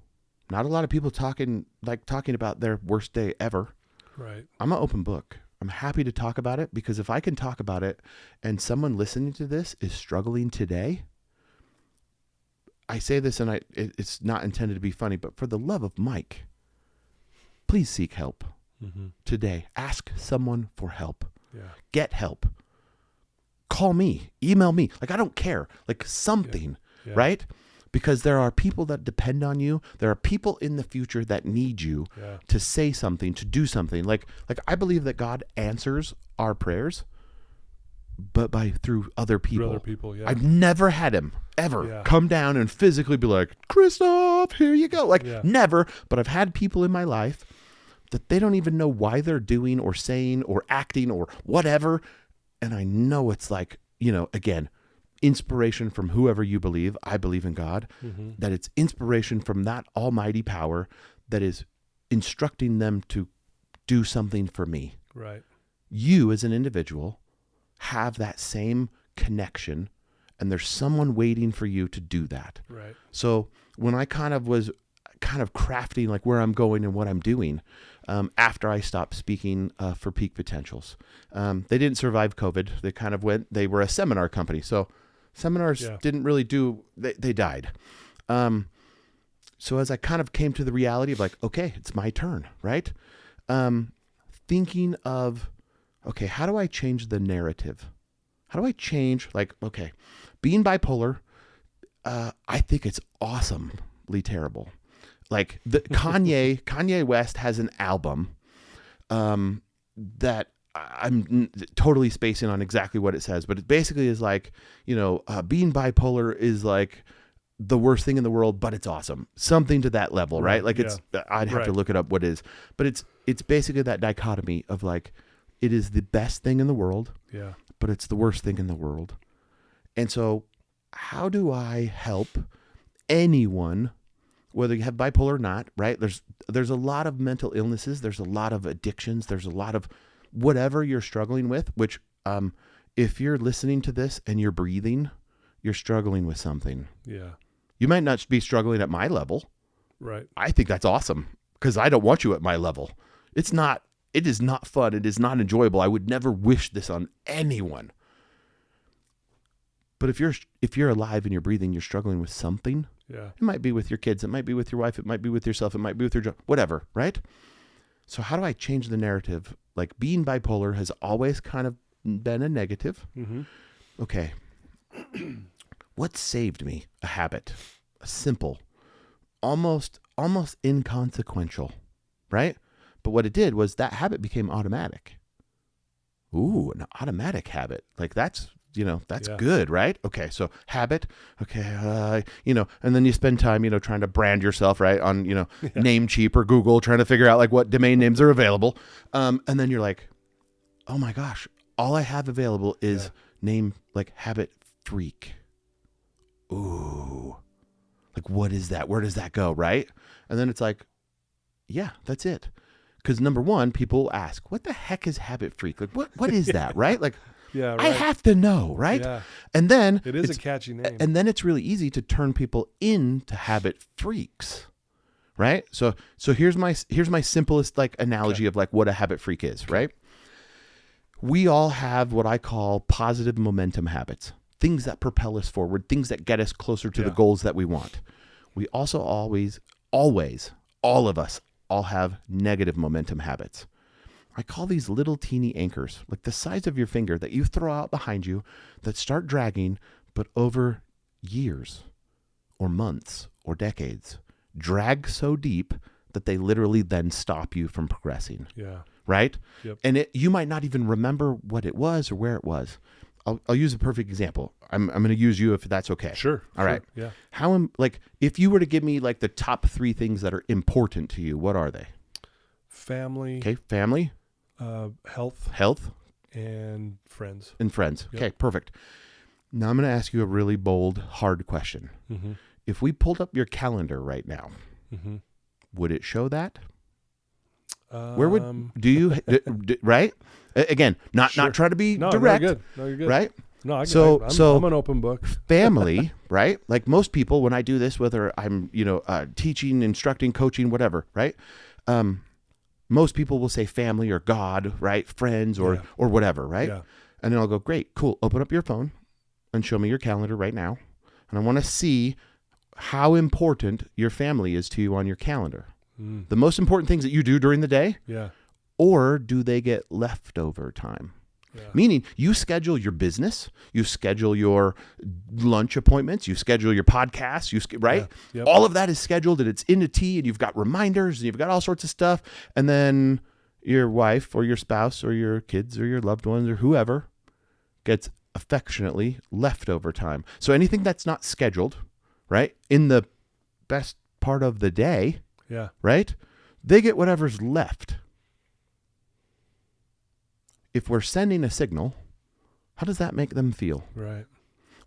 Not a lot of people talking about their worst day ever. Right. I'm an open book. I'm happy to talk about it because if I can talk about it and someone listening to this is struggling today, I say this and it's not intended to be funny, but for the love of Mike, please seek help today. Ask someone for help. Yeah. Get help. Call me, email me. Like, I don't care. Like something, right? Because there are people that depend on you. There are people in the future that need you to say something, to do something. Like I believe that God answers our prayers, but through other people. Through other people, yeah. I've never had him ever come down and physically be like, "Christoph, here you go." Never. But I've had people in my life that they don't even know why they're doing or saying or acting or whatever. And I know it's like, again, inspiration from whoever you believe. I believe in God, that it's inspiration from that almighty power that is instructing them to do something for me. Right. You as an individual have that same connection, and there's someone waiting for you to do that. Right. So when I was crafting like where I'm going and what I'm doing, after I stopped speaking for Peak Potentials, they didn't survive COVID. They were a seminar company. So seminars didn't really they died. So as I kind of came to the reality of like, okay, it's my turn, right? Thinking of, okay, how do I change the narrative? How do I change, like, okay, being bipolar, I think it's awesomely terrible. Like Kanye West has an album that I'm totally spacing on exactly what it says, but it basically is like, being bipolar is like the worst thing in the world, but it's awesome. Something to that level, right? Like I'd have to look it up what it is, but it's basically that dichotomy of like, it is the best thing in the world, but it's the worst thing in the world. And so how do I help anyone, whether you have bipolar or not, right? There's a lot of mental illnesses. There's a lot of addictions. There's a lot of whatever you're struggling with, which if you're listening to this and you're breathing, you're struggling with something. Yeah. You might not be struggling at my level. Right. I think that's awesome because I don't want you at my level. It is not fun. It is not enjoyable. I would never wish this on anyone. But if you're alive and you're breathing, you're struggling with something. Yeah. It might be with your kids. It might be with your wife. It might be with yourself. It might be with your job, whatever. Right. So how do I change the narrative? Like being bipolar has always kind of been a negative. Mm-hmm. Okay. What saved me? A habit, a simple, almost inconsequential, right? But what it did was that habit became automatic. Ooh, an automatic habit. Like that's good, right? Okay. So habit. Okay. And then you spend time, trying to brand yourself, right? On, Namecheap or Google, trying to figure out like what domain names are available. And then you're like, oh my gosh, all I have available is name like HabitFreak. Ooh, like what is that? Where does that go? Right. And then it's like, yeah, that's it. Because number one, people ask, what the heck is HabitFreak? Like what is that? Right. Like, yeah, right. I have to know, right? Yeah. And then it is a catchy name. And then it's really easy to turn people into habit freaks, right? So here's my simplest like analogy of like what a habit freak is, right? We all have what I call positive momentum habits, things that propel us forward, things that get us closer to the goals that we want. We also always, all of us all have negative momentum habits. I call these little teeny anchors, like the size of your finger that you throw out behind you that start dragging, but over years or months or decades, drag so deep that they literally then stop you from progressing. Yeah. Right? Yep. And you might not even remember what it was or where it was. I'll use a perfect example. I'm going to use you if that's okay. Sure. All right. Yeah. If you were to give me like the top 3 things that are important to you, what are they? Family. Okay. Family. Health. And friends. Yep. Okay. Perfect. Now I'm going to ask you a really bold, hard question. Mm-hmm. If we pulled up your calendar right now, mm-hmm. would it show that? Where do you, right? Again, not try to be direct. No, you're good. Right? No, I'm an open book. Family, right? Like most people, when I do this, whether I'm, teaching, instructing, coaching, whatever, right? Most people will say family or God, right? Friends or whatever, right? Yeah. And then I'll go, great, cool. Open up your phone and show me your calendar right now. And I want to see how important your family is to you on your calendar. Mm. The most important things that you do during the day. Yeah. Or do they get leftover time? Yeah. Meaning you schedule your business, you schedule your lunch appointments, you schedule your podcasts, right? Yeah. Yep. All of that is scheduled and it's in a T and you've got reminders and you've got all sorts of stuff. And then your wife or your spouse or your kids or your loved ones or whoever gets affectionately leftover time. So anything that's not scheduled, right? In the best part of the day, right? They get whatever's left. If we're sending a signal, how does that make them feel? Right.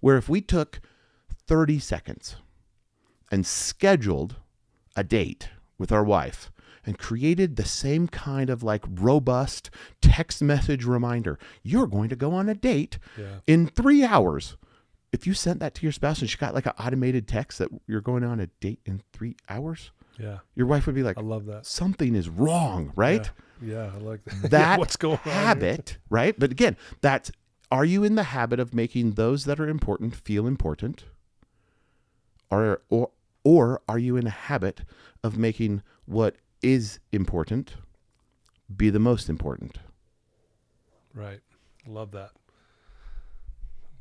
Where if we took 30 seconds and scheduled a date with our wife and created the same kind of like robust text message reminder, you're going to go on a date in 3 hours. If you sent that to your spouse and she got like an automated text that you're going on a date in 3 hours, your wife would be like, I love that. Something is wrong, right? Yeah, I like that. That what's going on habit, here? Right? But again, are you in the habit of making those that are important feel important? Or are you in a habit of making what is important be the most important? Right. Love that.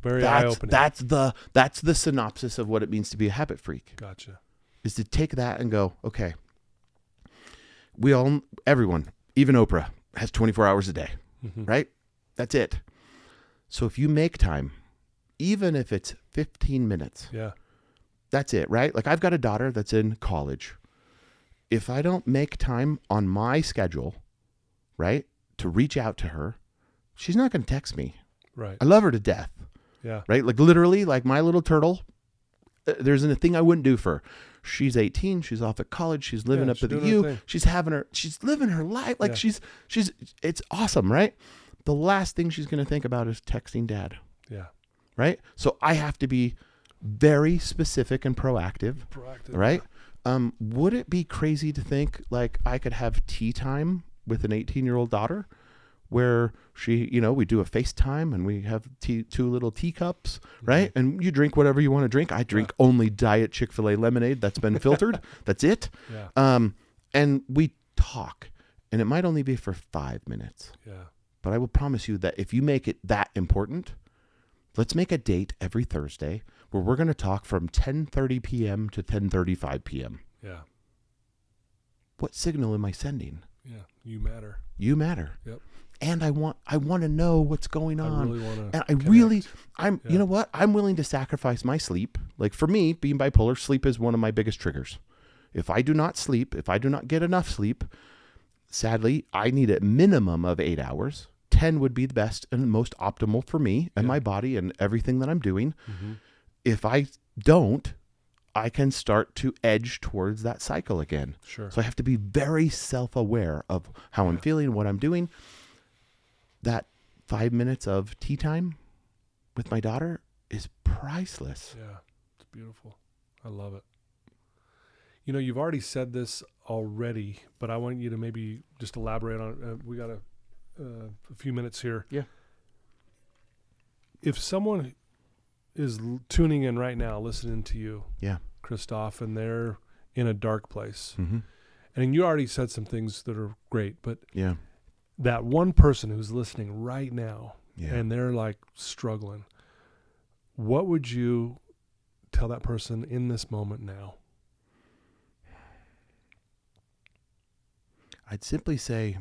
Very eye-opening. That's the synopsis of what it means to be a habit freak. Gotcha. Is to take that and go, okay, everyone, even Oprah, has 24 hours a day, right? That's it. So if you make time, even if it's 15 minutes, that's it, right? Like I've got a daughter that's in college. If I don't make time on my schedule, right, to reach out to her, she's not going to text me. Right. I love her to death. Yeah. Right? Like literally, like my little turtle, there's a thing I wouldn't do for her. She's 18. She's off at college. She's living up at the U. She's living her life. Like it's awesome, right? The last thing she's going to think about is texting dad. Yeah. Right? So I have to be very specific and proactive. Right? Would it be crazy to think like I could have tea time with an 18-year-old daughter where she, we do a FaceTime and we have two little teacups, right? And you drink whatever you want to drink. I drink only Diet Chick-fil-A lemonade that's been filtered. That's it. Yeah. And we talk, and it might only be for 5 minutes. Yeah. But I will promise you that if you make it that important, let's make a date every Thursday where we're going to talk from 10:30 p.m. to 10:35 p.m. Yeah. What signal am I sending? Yeah. You matter. You matter. Yep. And I want to know what's going on. I really want to. And you know what? I'm willing to sacrifice my sleep. Like for me, being bipolar, sleep is one of my biggest triggers. If I do not sleep, if I do not get enough sleep, sadly, I need a minimum of 8 hours. 10 would be the best and most optimal for me and my body and everything that I'm doing. If I don't, I can start to edge towards that cycle again. Sure. So I have to be very self-aware of how I'm feeling and what I'm doing. That 5 minutes of tea time with my daughter is priceless. Yeah, it's beautiful. I love it. You've already said this already, but I want you to maybe just elaborate on it. We got a few minutes here. Yeah. If someone is tuning in right now, listening to you, Christoph, and they're in a dark place, and you already said some things that are great, but that one person who's listening right now and they're like struggling, what would you tell that person in this moment now? I'd simply say,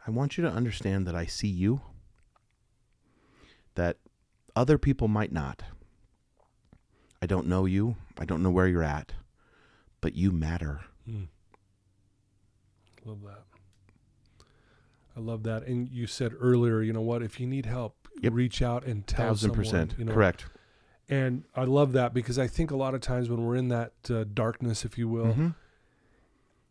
I want you to understand that I see you, that other people might not. I don't know you. I don't know where you're at, but you matter. Love that. I love that. And you said earlier, you know what, if you need help, reach out and tell 1,000%. Correct. And I love that because I think a lot of times when we're in that darkness, if you will,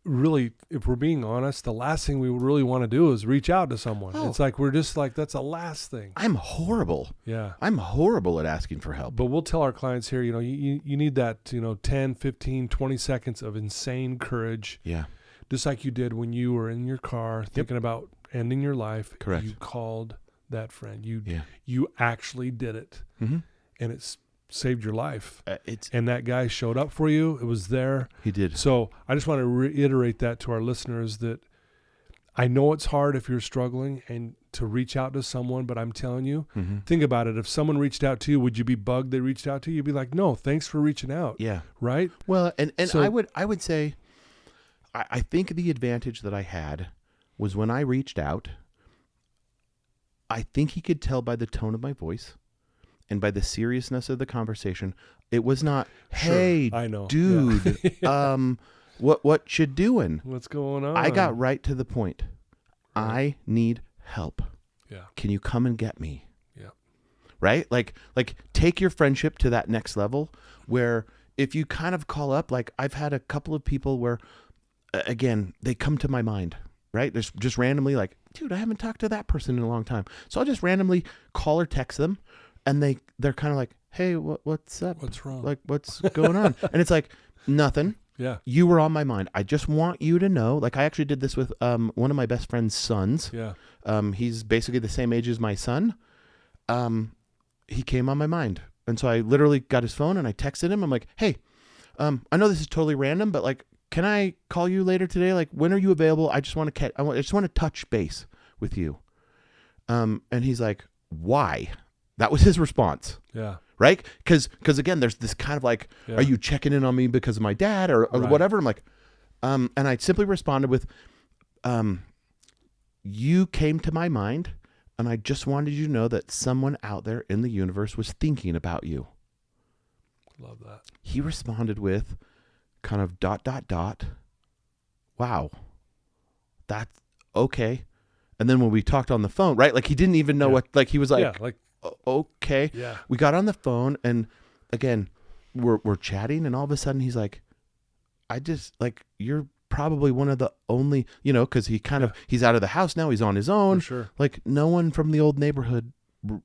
really, if we're being honest, the last thing we really want to do is reach out to someone. It's like, we're just like, that's the last thing. I'm horrible. Yeah. I'm horrible at asking for help. But we'll tell our clients here, you need that, 10, 15, 20 seconds of insane courage. Yeah. Just like you did when you were in your car thinking about ending your life. Correct. You called that friend. You actually did it. And it's saved your life. And that guy showed up for you. It was there. He did. So I just want to reiterate that to our listeners, that I know it's hard if you're struggling and to reach out to someone, but I'm telling you, think about it. If someone reached out to you, would you be bugged they reached out to you? You'd be like, no, thanks for reaching out. Yeah. Right? Well, and so, I would say, I think the advantage that I had was when I reached out, I think he could tell by the tone of my voice and by the seriousness of the conversation. It was not, hey, I know. Dude, what you doing? What's going on? I got right to the point. I need help. Yeah. Can you come and get me? Yeah. Right? Like take your friendship to that next level where if you kind of call up, like I've had a couple of people where, again, they come to my mind, right? There's just randomly like, dude, I haven't talked to that person in a long time. So I'll just randomly call or text them and they're kind of like, hey, what's up? What's wrong? Like, what's going on? And it's like, nothing. Yeah. You were on my mind. I just want you to know, like I actually did this with one of my best friend's sons. Yeah. He's basically the same age as my son. He came on my mind. And so I literally got his phone and I texted him. I'm like, hey, I know this is totally random, but like, can I call you later today? Like, when are you available? I just want to touch base with you. And he's like, why? That was his response. Yeah. Right? Because again, there's this kind of like, are you checking in on me because of my dad or right. whatever? I'm like, and I simply responded with, you came to my mind, and I just wanted you to know that someone out there in the universe was thinking about you. Love that. He responded with kind of ... Wow. That's okay. And then when we talked on the phone, right? Like he didn't even know what, like he was like, okay. Yeah. We got on the phone, and again, we're chatting, and all of a sudden he's like, I just like, you're probably one of the only, you know, cause he kind of, he's out of the house now. He's on his own. For sure. Like no one from the old neighborhood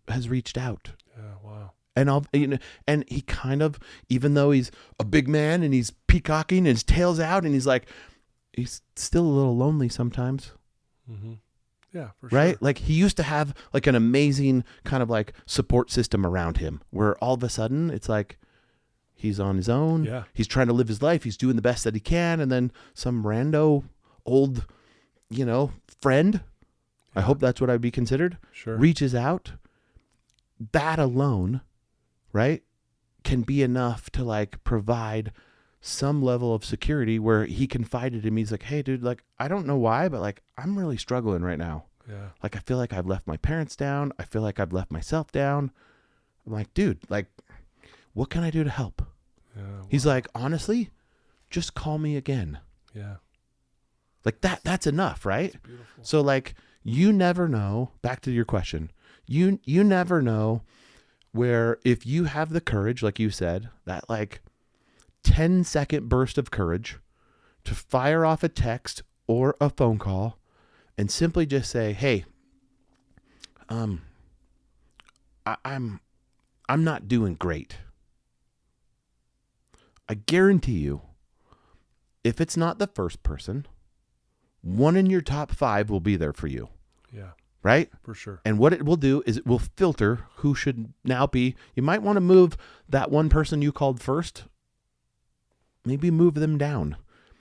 has reached out. Yeah. Wow. And and he kind of, even though he's a big man and he's peacocking and his tail's out, and he's like, he's still a little lonely sometimes. Mm-hmm. Yeah, for right? sure. Like he used to have like an amazing kind of like support system around him, where all of a sudden it's like he's on his own. Yeah. He's trying to live his life. He's doing the best that he can. And then some rando old, you know, friend, I hope that's what I'd be considered, reaches out. That alone, right, can be enough to like provide some level of security where he confided in me. He's like, hey dude, like, I don't know why, but like, I'm really struggling right now. Yeah. Like, I feel like I've left my parents down. I feel like I've left myself down. I'm like, dude, like, what can I do to help? Yeah, wow. He's like, honestly, just call me again. Yeah. Like that's enough, right? Beautiful. So like, you never know, back to your question, you never know where, if you have the courage, like you said, that like 10-second burst of courage to fire off a text or a phone call and simply just say, hey, I'm not doing great. I guarantee you, if it's not the first person, one in your top 5 will be there for you. Yeah. Right? For sure. And what it will do is it will filter who should now be. You might want to move that one person you called first. Maybe move them down.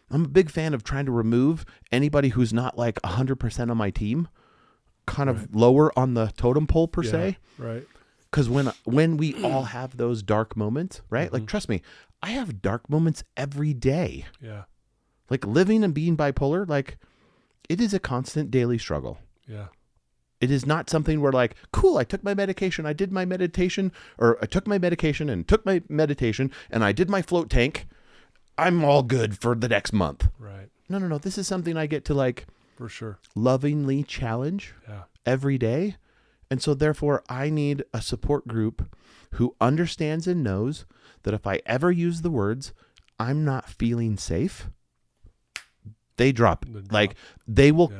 I'm a big fan of trying to remove anybody who's not like 100% on my team, kind of lower on the totem pole per se. Right. Because when we all have those dark moments, right? Mm-hmm. Like, trust me, I have dark moments every day. Yeah. Like living and being bipolar, like it is a constant daily struggle. Yeah. It is not something where like, cool, I took my medication, I did my meditation, or I took my medication and took my meditation and I did my float tank. I'm all good for the next month. Right. No. This is something I get to like, for sure, lovingly challenge every day. And so therefore I need a support group who understands and knows that if I ever use the words, I'm not feeling safe, they drop. Like they will,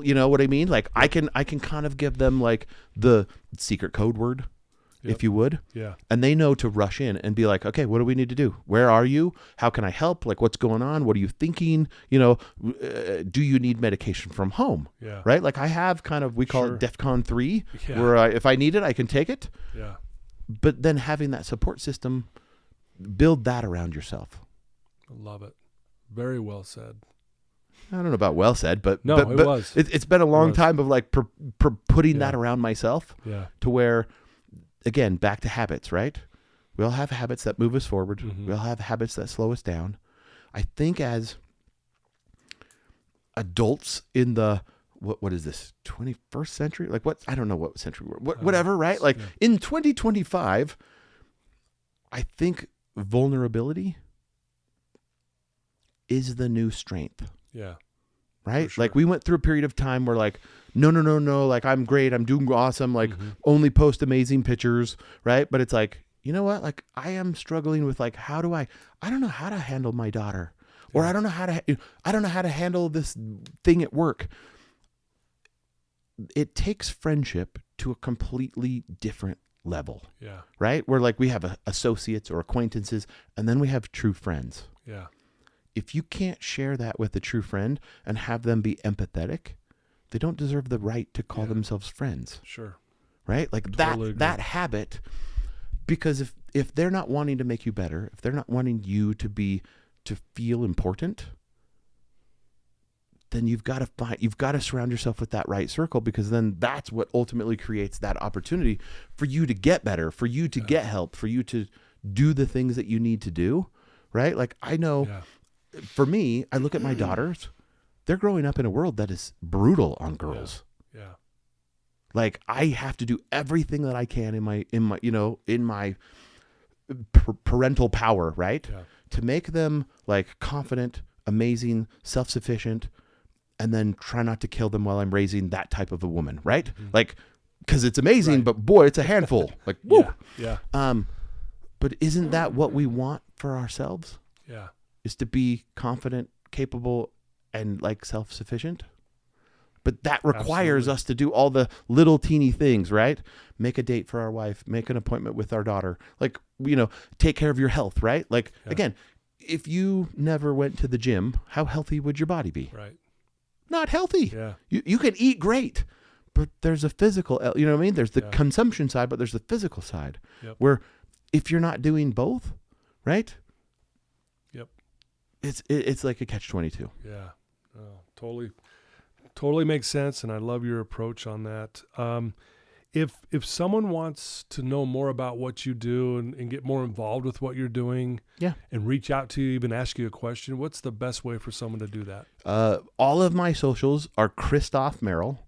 you know what I mean? Like I can kind of give them like the secret code word, if you would. Yeah. And they know to rush in and be like, okay, what do we need to do? Where are you? How can I help? Like, what's going on? What are you thinking? You know, do you need medication from home? Yeah. Right. Like I have kind of, we call it DEFCON 3, where if I need it, I can take it. Yeah. But then having that support system, build that around yourself. I love it. Very well said. I don't know about well said, but no, it was. It's been a long time of like putting that around myself. Yeah. To where, again, back to habits, right? We all have habits that move us forward. Mm-hmm. We all have habits that slow us down. I think as adults in the what is this 21st century? Like what? I don't know what century we're. Whatever, right? Like in 2025, I think vulnerability is the new strength. Yeah. Right? Sure. Like we went through a period of time where like, no. Like I'm great. I'm doing awesome. Like only post amazing pictures. Right. But it's like, you know what? Like I am struggling with like, I don't know how to handle my daughter, or I don't know how to handle this thing at work. It takes friendship to a completely different level. Yeah. Right. Where like we have associates or acquaintances, and then we have true friends. Yeah. If you can't share that with a true friend and have them be empathetic, they don't deserve the right to call themselves friends. Sure. Right? Like that habit, because if they're not wanting to make you better, if they're not wanting you to feel important, then you've got to surround yourself with that right circle, because then that's what ultimately creates that opportunity for you to get better, for you to get help, for you to do the things that you need to do. Right? Like I know for me, I look at my daughters, they're growing up in a world that is brutal on girls. Yeah. Like I have to do everything that I can in my parental power, right? Yeah. To make them like confident, amazing, self-sufficient, and then try not to kill them while I'm raising that type of a woman, right? Mm-hmm. Like, because it's amazing, Right. but boy, it's a handful. Like, woo. Yeah. But isn't that what we want for ourselves? Yeah. Is to be confident, capable, and like self-sufficient? But that requires Absolutely. us to do all the little teeny things, right? Make a date for our wife, make an appointment with our daughter, like, take care of your health, right? Like, again, if you never went to the gym, how healthy would your body be? Right. Not healthy. Yeah. You can eat great, but there's a physical, There's the consumption side, but there's the physical side where if you're not doing both, right? Yep. It's like a catch-22. Yeah. Oh, totally makes sense. And I love your approach on that. If someone wants to know more about what you do and get more involved with what you're doing and reach out to you, even ask you a question, what's the best way for someone to do that? All of my socials are CHRISTOPH Merrill.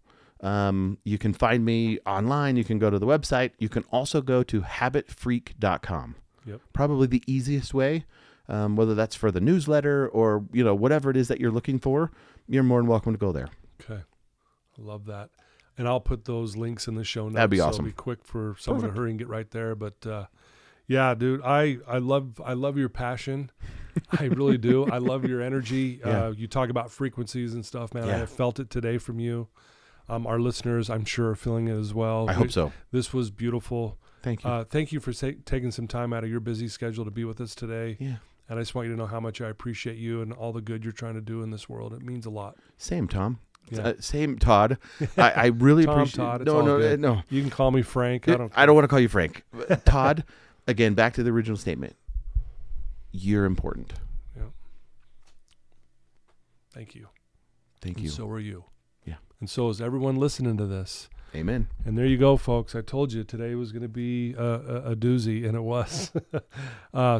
You can find me online. You can go to the website. You can also go to HabitFreak.com. Yep. Probably the easiest way, whether that's for the newsletter or, whatever it is that you're looking for, you're more than welcome to go there. Okay. I love that. And I'll put those links in the show notes. That'd be so awesome. It'll be quick for someone to hurry and get right there. But yeah, dude, I love your passion. I really do. I love your energy. You talk about frequencies and stuff, man. I have felt it today from you. Our listeners, I'm sure, are feeling it as well. I hope so. This was beautiful. Thank you. Thank you for taking some time out of your busy schedule to be with us today. Yeah. And I just want you to know how much I appreciate you and all the good you're trying to do in this world. It means a lot. Same, Tom. Yeah. Same, Todd. I really Tom, appreciate. Todd, it's all good. No. You can call me Frank. I don't want to call you Frank. Todd. Again, back to the original statement. You're important. Yeah. Thank you. Thank you. And so are you. Yeah. And so is everyone listening to this. Amen. And there you go, folks. I told you today was going to be a doozy, and it was.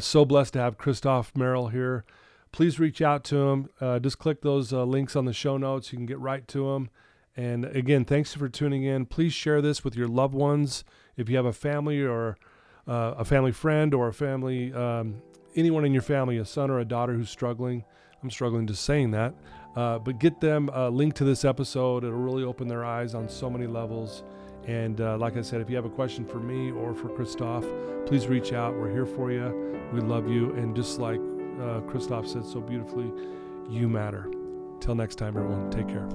So blessed to have CHRISTOPH Merrill here. Please reach out to him. Just click those links on the show notes. You can get right to him. And again, thanks for tuning in. Please share this with your loved ones. If you have a family or a family friend or a family, anyone in your family, a son or a daughter who's struggling. I'm struggling just saying that. But get them a link to this episode. It'll really open their eyes on so many levels. And like I said, if you have a question for me or for CHRISTOPH, please reach out. We're here for you. We love you. And just like CHRISTOPH said so beautifully, you matter. Till next time, everyone. Take care.